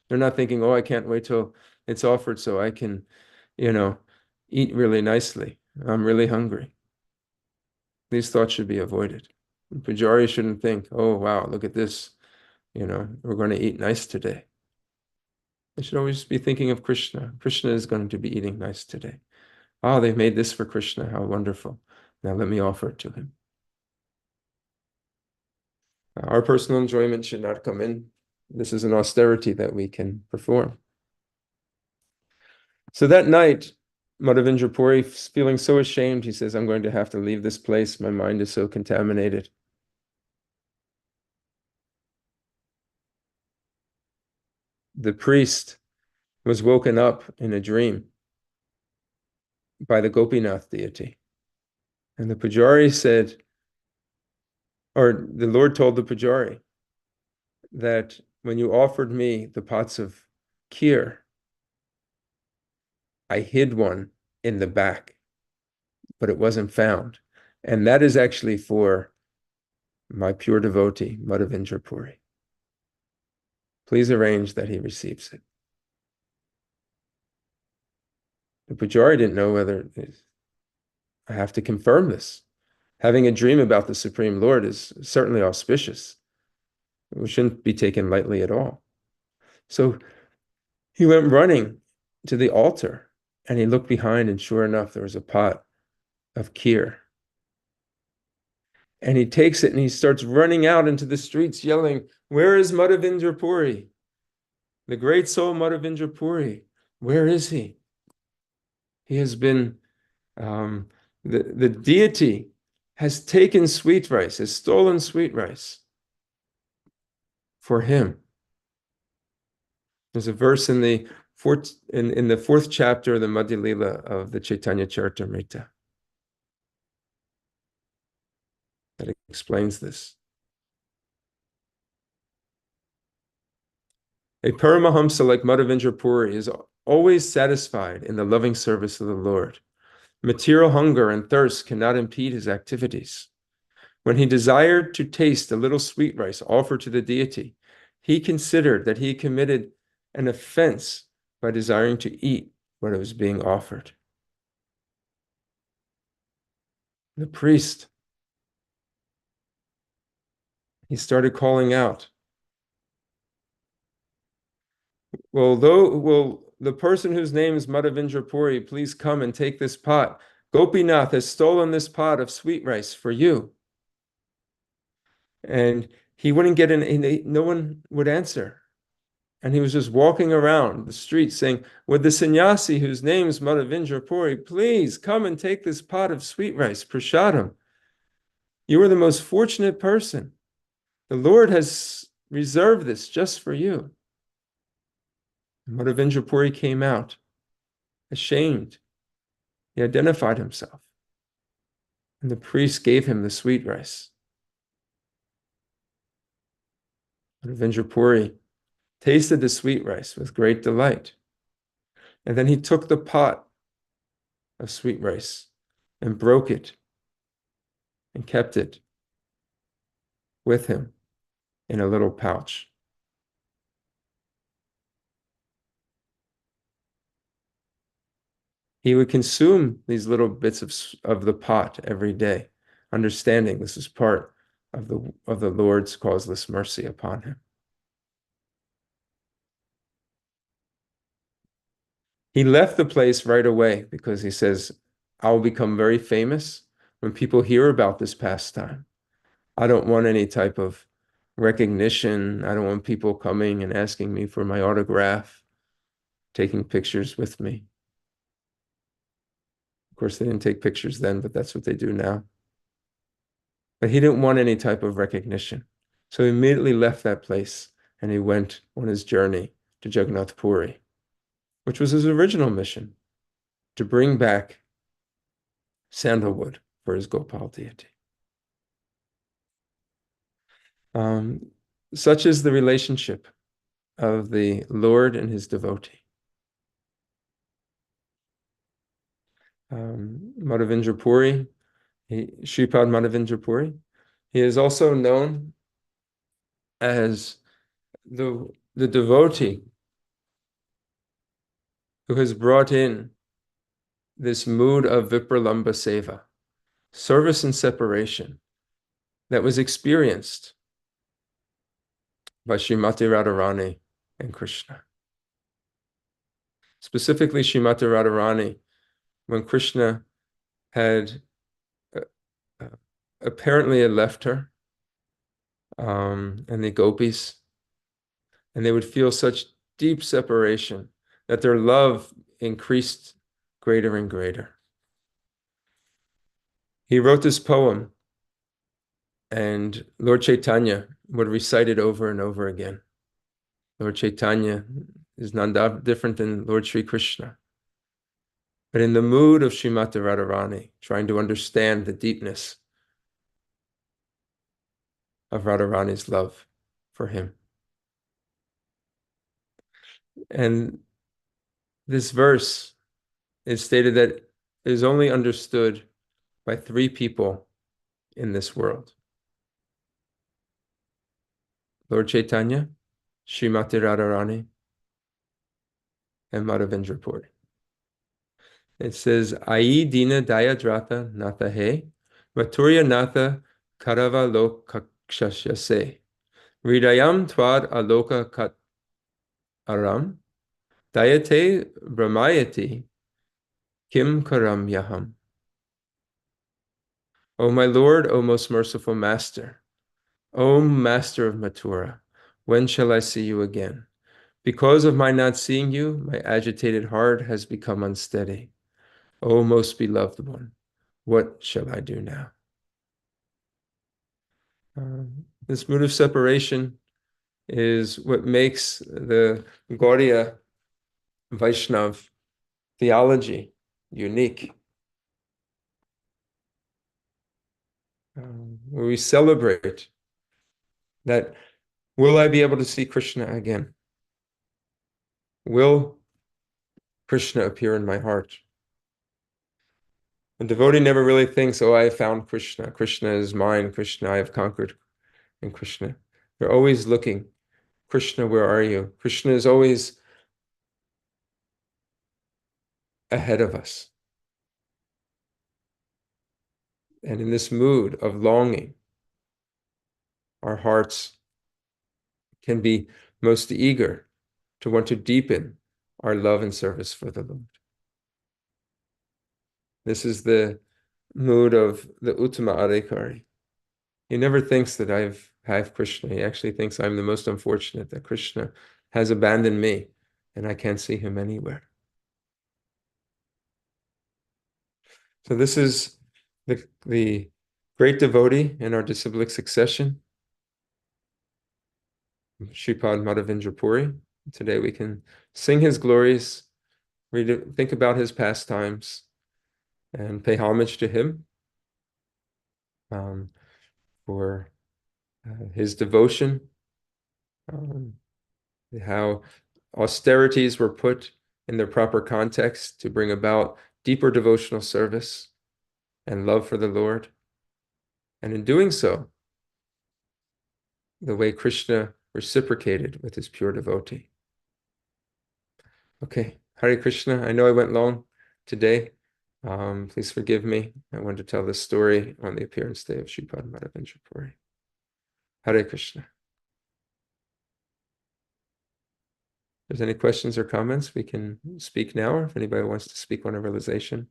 [SPEAKER 1] They're not thinking, oh, I can't wait till it's offered so I can, eat really nicely. I'm really hungry. These thoughts should be avoided. The Pujari shouldn't think, oh, wow, look at this. We're going to eat nice today. They should always be thinking of Krishna. Krishna is going to be eating nice today. Oh, they've made this for Krishna. How wonderful. Now let me offer it to him. Our personal enjoyment should not come in. This is an austerity that we can perform. So that night, Madhavendra Puri, feeling so ashamed, he says, I'm going to have to leave this place. My mind is so contaminated. The priest was woken up in a dream by the Gopinath deity. And the Pujari said, or the Lord told the Pujari that when you offered me the pots of kheer, I hid one in the back, but it wasn't found. And that is actually for my pure devotee, Madhavendra Puri. Please arrange that he receives it. The Pujari didn't know whether I have to confirm this. Having a dream about the Supreme Lord is certainly auspicious. It shouldn't be taken lightly at all. So he went running to the altar and he looked behind, and sure enough, there was a pot of kheer. And he takes it and he starts running out into the streets yelling, where is Madhavendra Puri? The great soul Madhavendra Puri, where is he? He has been, the deity has taken sweet rice, has stolen sweet rice for him. There's a verse in the fourth chapter of the Madhya Lila of the Chaitanya Charitamrita that explains this. A Paramahamsa like Madhavendra Puri is always satisfied in the loving service of the Lord. Material hunger and thirst cannot impede his activities. When he desired to taste a little sweet rice offered to the deity, he considered that he committed an offense by desiring to eat what was being offered. The priest, he started calling out, will the person whose name is Madhavendra Puri please come and take this pot? Gopinath has stolen this pot of sweet rice for you. And he wouldn't get in, no one would answer. And he was just walking around the street saying, would the sannyasi whose name is Madhavendra Puri please come and take this pot of sweet rice, prasadam? You are the most fortunate person. The Lord has reserved this just for you. Madhavendra Puri came out, ashamed. He identified himself. And the priest gave him the sweet rice. Madhavendra Puri tasted the sweet rice with great delight. And then he took the pot of sweet rice and broke it and kept it with him in a little pouch. He would consume these little bits of the pot every day, understanding this is part of the Lord's causeless mercy upon him. He left the place right away because he says, I will become very famous when people hear about this pastime. I don't want any type of recognition. I don't want people coming and asking me for my autograph, taking pictures with me. Of course, they didn't take pictures then, but that's what they do now. But he didn't want any type of recognition. So he immediately left that place and he went on his journey to Jagannath Puri, which was his original mission, to bring back sandalwood for his Gopal deity. Such is the relationship of the Lord and his devotee. Madhavendra Puri, Shripad Madhavendra Puri, he is also known as the devotee who has brought in this mood of Vipralamba Seva, service and separation, that was experienced by Srimati Radharani and Krishna. Specifically, Srimati Radharani, when Krishna had apparently had left her and the gopis, and they would feel such deep separation that their love increased greater and greater. He wrote this poem, and Lord Chaitanya would recite it over and over again. Lord Chaitanya is none different than Lord Sri Krishna. But in the mood of Srimati Radharani, trying to understand the deepness of Radharani's love for him. And this verse is stated that it is only understood by 3 people in this world: Lord Chaitanya, Srimati Radharani, and Madhavendra Puri. It says, Ai dina dayadrata natha he, maturya natha karava lokakshashyase, hridayam tvad aloka kat aram, dayate brahmayati kim karam yaham. O my Lord, O most merciful Master, O Master of Mathura, when shall I see you again? Because of my not seeing you, my agitated heart has become unsteady. O most beloved one, what shall I do now? This mood of separation is what makes the Gaudiya Vaishnav theology unique. Where we celebrate that, will I be able to see Krishna again? Will Krishna appear in my heart? A devotee never really thinks, oh, I have found Krishna. Krishna is mine. Krishna, I have conquered. And Krishna. They're always looking. Krishna, where are you? Krishna is always ahead of us. And in this mood of longing, our hearts can be most eager to want to deepen our love and service for the Lord. This is the mood of the Uttama Adhikari. He never thinks that I have Krishna. He actually thinks I'm the most unfortunate, that Krishna has abandoned me and I can't see him anywhere. So this is the great devotee in our disciplic succession, Shripad Madhavendra Puri. Today we can sing his glories, think about his pastimes, and pay homage to him for his devotion, how austerities were put in their proper context to bring about deeper devotional service and love for the Lord. And in doing so, the way Krishna reciprocated with his pure devotee. Okay, Hare Krishna. I know I went long today. Please forgive me. I wanted to tell this story on the appearance day of Shripad Madhavendra Puri. Hare Krishna. If there's any questions or comments, we can speak now, or if anybody wants to speak on a realization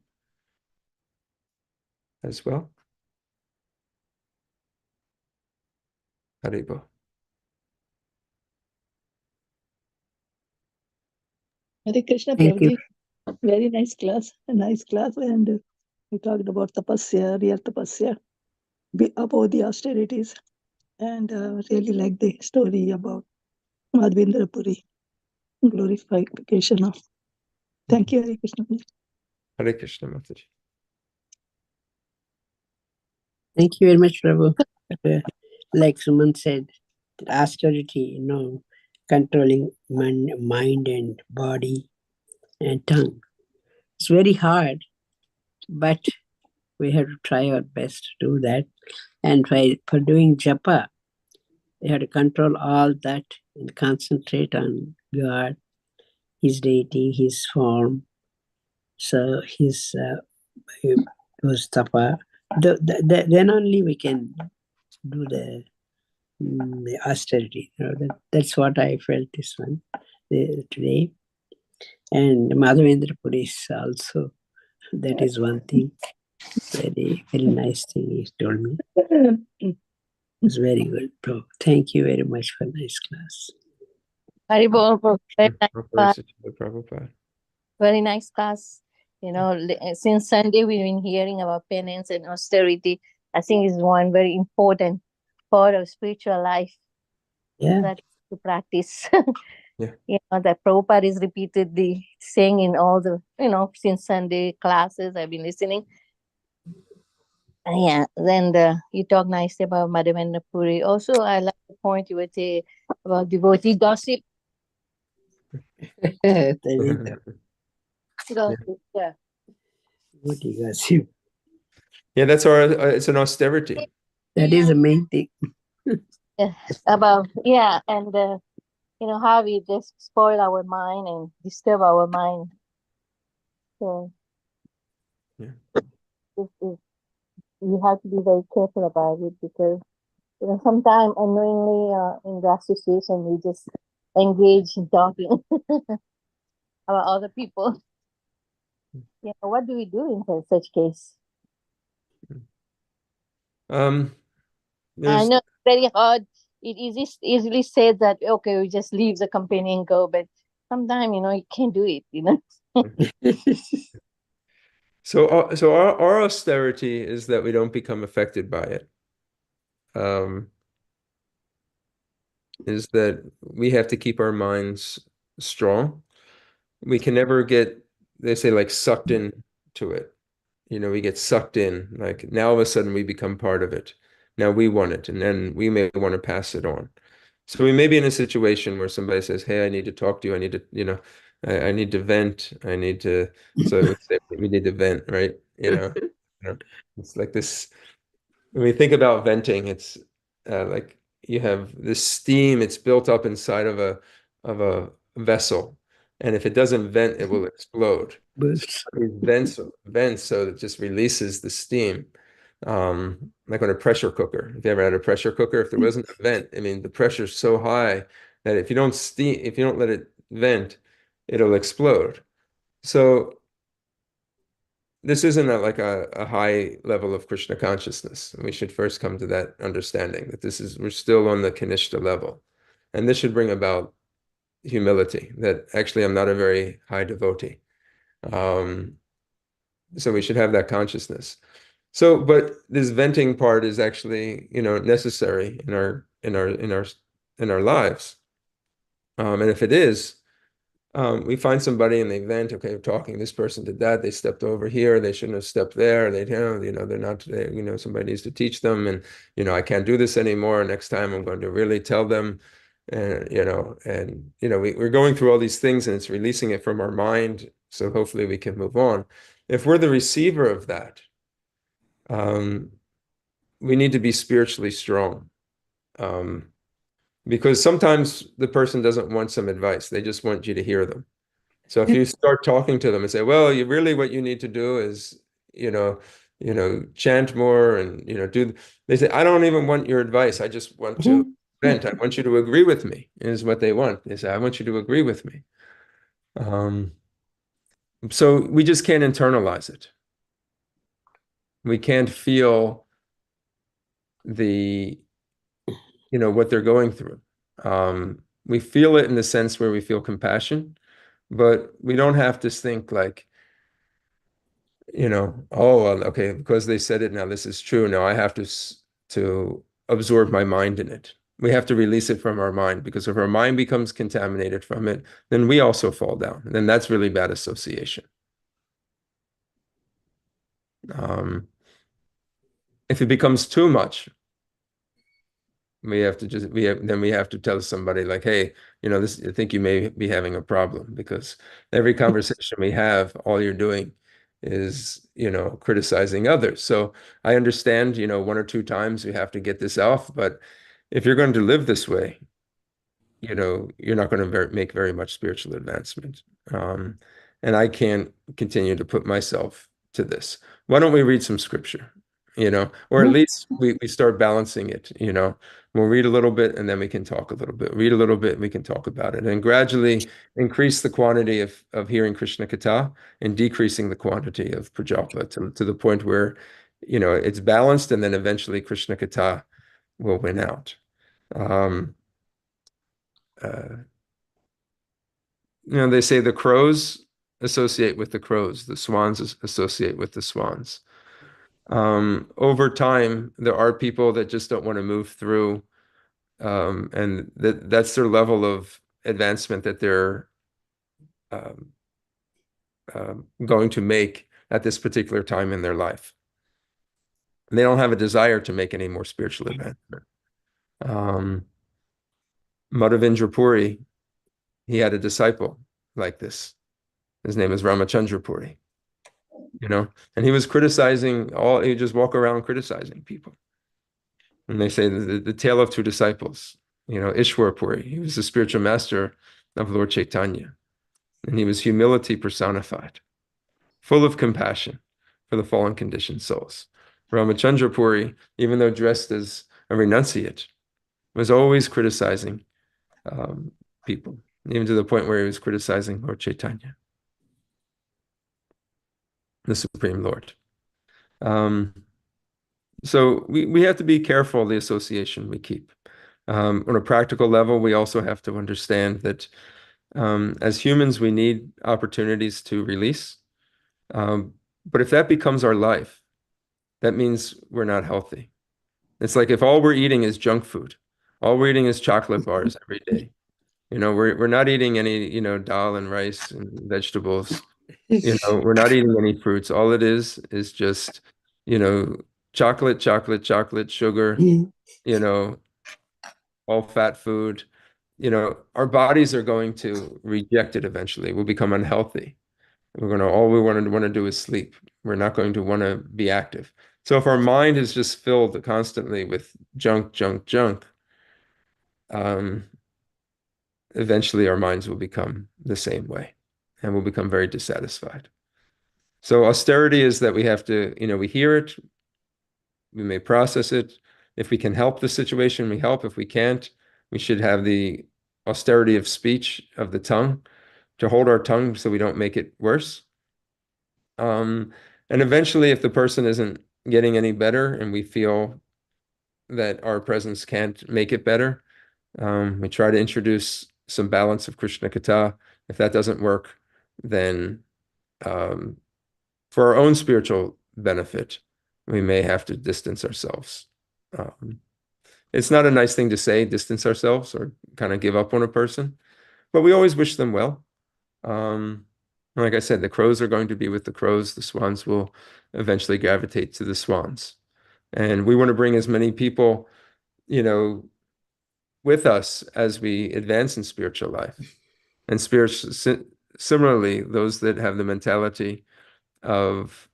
[SPEAKER 1] as well. Haribo.
[SPEAKER 3] Hare Krishna,
[SPEAKER 2] Thank you.
[SPEAKER 3] Prabhuji. Very nice class, and we talked about tapasya, real tapasya, about the austerities, and really like the story about Madhavendra Puri, glorification of. Thank you, Hare Krishna.
[SPEAKER 1] Hare Krishna, Mataji.
[SPEAKER 2] Thank you very much, Prabhu. Like Suman said, austerity, controlling mind and body and tongue. It's very hard, but we have to try our best to do that. And for doing japa, we have to control all that and concentrate on God, His deity, His form. So His tapa. Then only we can do the austerity. That's what I felt this one today. And Madhavendra Puri is also, that is one thing, very, very nice thing he told me. It's very good, bro. Thank you very much for nice class.
[SPEAKER 6] Haribol, very nice class.
[SPEAKER 1] Prabhupada.
[SPEAKER 6] Very nice class. Since Sunday we've been hearing about penance and austerity. I think it's one very important part of spiritual life that to practice.
[SPEAKER 1] Yeah.
[SPEAKER 6] That Prabhupada is repeatedly saying in all the, since Sunday classes I've been listening. Yeah, then you talk nicely about Madhavendra Puri. Also, I like the point you would say about devotee gossip. Gossip, yeah.
[SPEAKER 2] Devotee gossip.
[SPEAKER 1] Yeah, that's it's an austerity.
[SPEAKER 2] That is the main thing.
[SPEAKER 6] Yeah, and how we just spoil our mind and disturb our mind. So you have to be very careful about it, because sometimes unknowingly in the association we just engage in talking about other people. What do we do in such case?
[SPEAKER 1] I
[SPEAKER 6] know it's very hard. It is easily said that okay, we just leave the company and go, but sometimes you can't do it.
[SPEAKER 1] So our austerity is that we don't become affected by it. Is that we have to keep our minds strong. We can never get, they say, like sucked in to it. We get sucked in, like now all of a sudden we become part of it. Now we want it, and then we may want to pass it on. So we may be in a situation where somebody says, hey, I need to talk to you. I need to, I need to vent. So we say we need to vent, right? It's like this. When we think about venting, it's like you have this steam, it's built up inside of a vessel. And if it doesn't vent, it will explode. Vents, so it just releases the steam. Like on a pressure cooker. If you ever had a pressure cooker, if there wasn't a vent, I mean, the pressure's so high that if you don't let it vent, it'll explode. So this isn't like a high level of Krishna consciousness. We should first come to that understanding that we're still on the Kanishta level. And this should bring about humility, that actually I'm not a very high devotee. So we should have that consciousness. So, but this venting part is actually, necessary in our lives. And if it is, we find somebody and they vent, okay, we're talking, this person did that, they stepped over here, they shouldn't have stepped there, they're not, somebody needs to teach them, and, I can't do this anymore. Next time I'm going to really tell them, and, we're going through all these things and it's releasing it from our mind. So hopefully we can move on. If we're the receiver of that, we need to be spiritually strong. Because sometimes the person doesn't want some advice. They just want you to hear them. So if you start talking to them and say, well, what you need to do is, chant more and, they say, I don't even want your advice. I just want to vent. I want you to agree with me, is what they want. They say, I want you to agree with me. So we just can't internalize it. We can't feel what they're going through. We feel it in the sense where we feel compassion, but we don't have to think like, oh, well, okay, because they said it, now this is true. Now I have to absorb my mind in it. We have to release it from our mind, because if our mind becomes contaminated from it, then we also fall down. And then that's really bad association. If it becomes too much, we have to tell somebody like, hey, I think you may be having a problem, because every conversation we have, all you're doing is, criticizing others. So I understand, one or two times we have to get this off, but if you're going to live this way, you're not going to make very much spiritual advancement. And I can't continue to put myself to this. Why don't we read some scripture? or at least we start balancing it. We'll read a little bit and then we can talk a little bit, read a little bit and we can talk about it, and gradually increase the quantity of hearing Krishna Katha and decreasing the quantity of Prajapa to the point where, it's balanced, and then eventually Krishna Katha will win out. They say the crows associate with the crows, the swans associate with the swans. Over time, there are people that just don't want to move through, and that's their level of advancement that they're going to make at this particular time in their life. And they don't have a desire to make any more spiritual advancement. Madhavendra Puri, he had a disciple like this. His name is Ramachandra Puri. And he was criticizing he would just walk around criticizing people. And they say the tale of two disciples, Ishwar Puri, he was the spiritual master of Lord Chaitanya. And he was humility personified, full of compassion for the fallen conditioned souls. Ramachandra Puri, even though dressed as a renunciate, was always criticizing people, even to the point where he was criticizing Lord Chaitanya, the Supreme Lord. So we have to be careful the association we keep. On a practical level, we also have to understand that as humans, we need opportunities to release. But if that becomes our life, that means we're not healthy. It's like if all we're eating is junk food, all we're eating is chocolate bars every day. We're not eating any, dal and rice and vegetables. We're not eating any fruits. All it is just, chocolate, sugar, all fat food. Our bodies are going to reject it eventually. We'll become unhealthy. All we want to do is sleep. We're not going to want to be active. So if our mind is just filled constantly with junk, eventually our minds will become the same way and we'll become very dissatisfied. So austerity is that we have to, we hear it, we may process it. If we can help the situation, we help. If we can't, we should have the austerity of speech, of the tongue, to hold our tongue so we don't make it worse. And eventually, if the person isn't getting any better and we feel that our presence can't make it better, we try to introduce some balance of Krishna Katha. If that doesn't work, then for our own spiritual benefit, we may have to distance ourselves. It's not a nice thing to say, distance ourselves or kind of give up on a person, but we always wish them well. Like I said, the crows are going to be with the crows. The swans will eventually gravitate to the swans. And we want to bring as many people, with us as we advance in spiritual life. And similarly, those that have the mentality of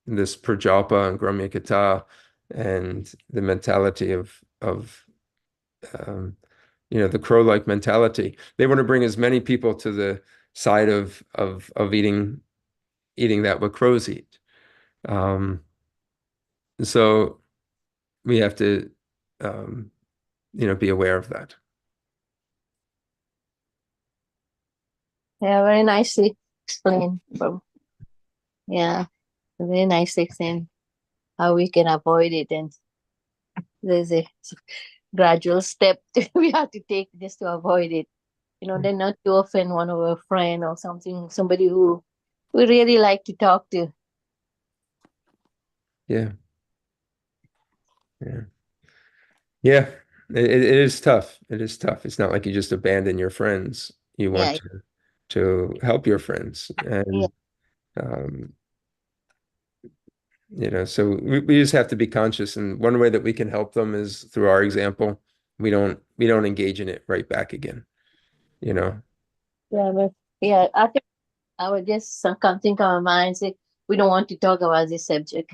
[SPEAKER 1] this Prajapa and Gramya Kata and the mentality of the crow-like mentality, they want to bring as many people to the side of eating that what crows eat. So we have to be aware of that.
[SPEAKER 6] Yeah, very nicely explained, Prabhu. Yeah, very nicely explained how we can avoid it, and there's a gradual step we have to take just to avoid it. Then not to offend one of our friend or somebody who we really like to talk to.
[SPEAKER 1] Yeah. It is tough. It is tough. It's not like you just abandon your friends. You want to help your friends, and so we just have to be conscious. And one way that we can help them is through our example. We don't engage in it right back again.
[SPEAKER 6] Yeah, but I think I would just think of my mind, say we don't want to talk about this subject.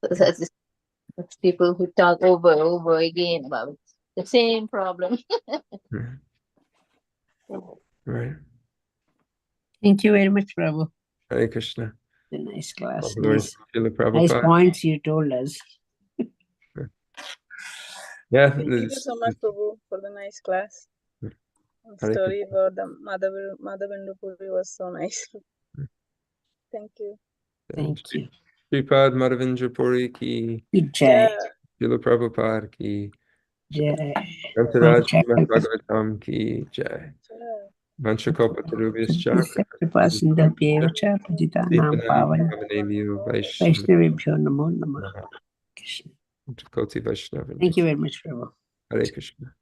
[SPEAKER 6] That's people who talk over and over again about the same problem.
[SPEAKER 1] Right.
[SPEAKER 2] Thank you very much, Prabhu.
[SPEAKER 1] Hare Krishna.
[SPEAKER 2] The nice class.
[SPEAKER 1] Nice.
[SPEAKER 2] Nice, nice points you told us.
[SPEAKER 1] Yeah.
[SPEAKER 7] Thank you so much, Prabhu, for the nice class. The story about the Mother Bindupuri was so nice. Thank you.
[SPEAKER 2] Thank you.
[SPEAKER 1] Sripad Madhavendra Puri ki
[SPEAKER 2] Jai.
[SPEAKER 1] Srila Prabhupada ki
[SPEAKER 2] Jai.
[SPEAKER 1] Grantaraj Srimad Bhagavatam ki Jai.
[SPEAKER 7] Jai.
[SPEAKER 1] Vanchakalpatarubhyascha
[SPEAKER 2] Kripasindhabhyevacha patitanam pavan
[SPEAKER 1] Vaishnava
[SPEAKER 2] Vaishnavibhyo namo namah. Krishna.
[SPEAKER 1] Koti Vaishnava.
[SPEAKER 2] Thank you very much, Prabhu.
[SPEAKER 1] Hare Krishna.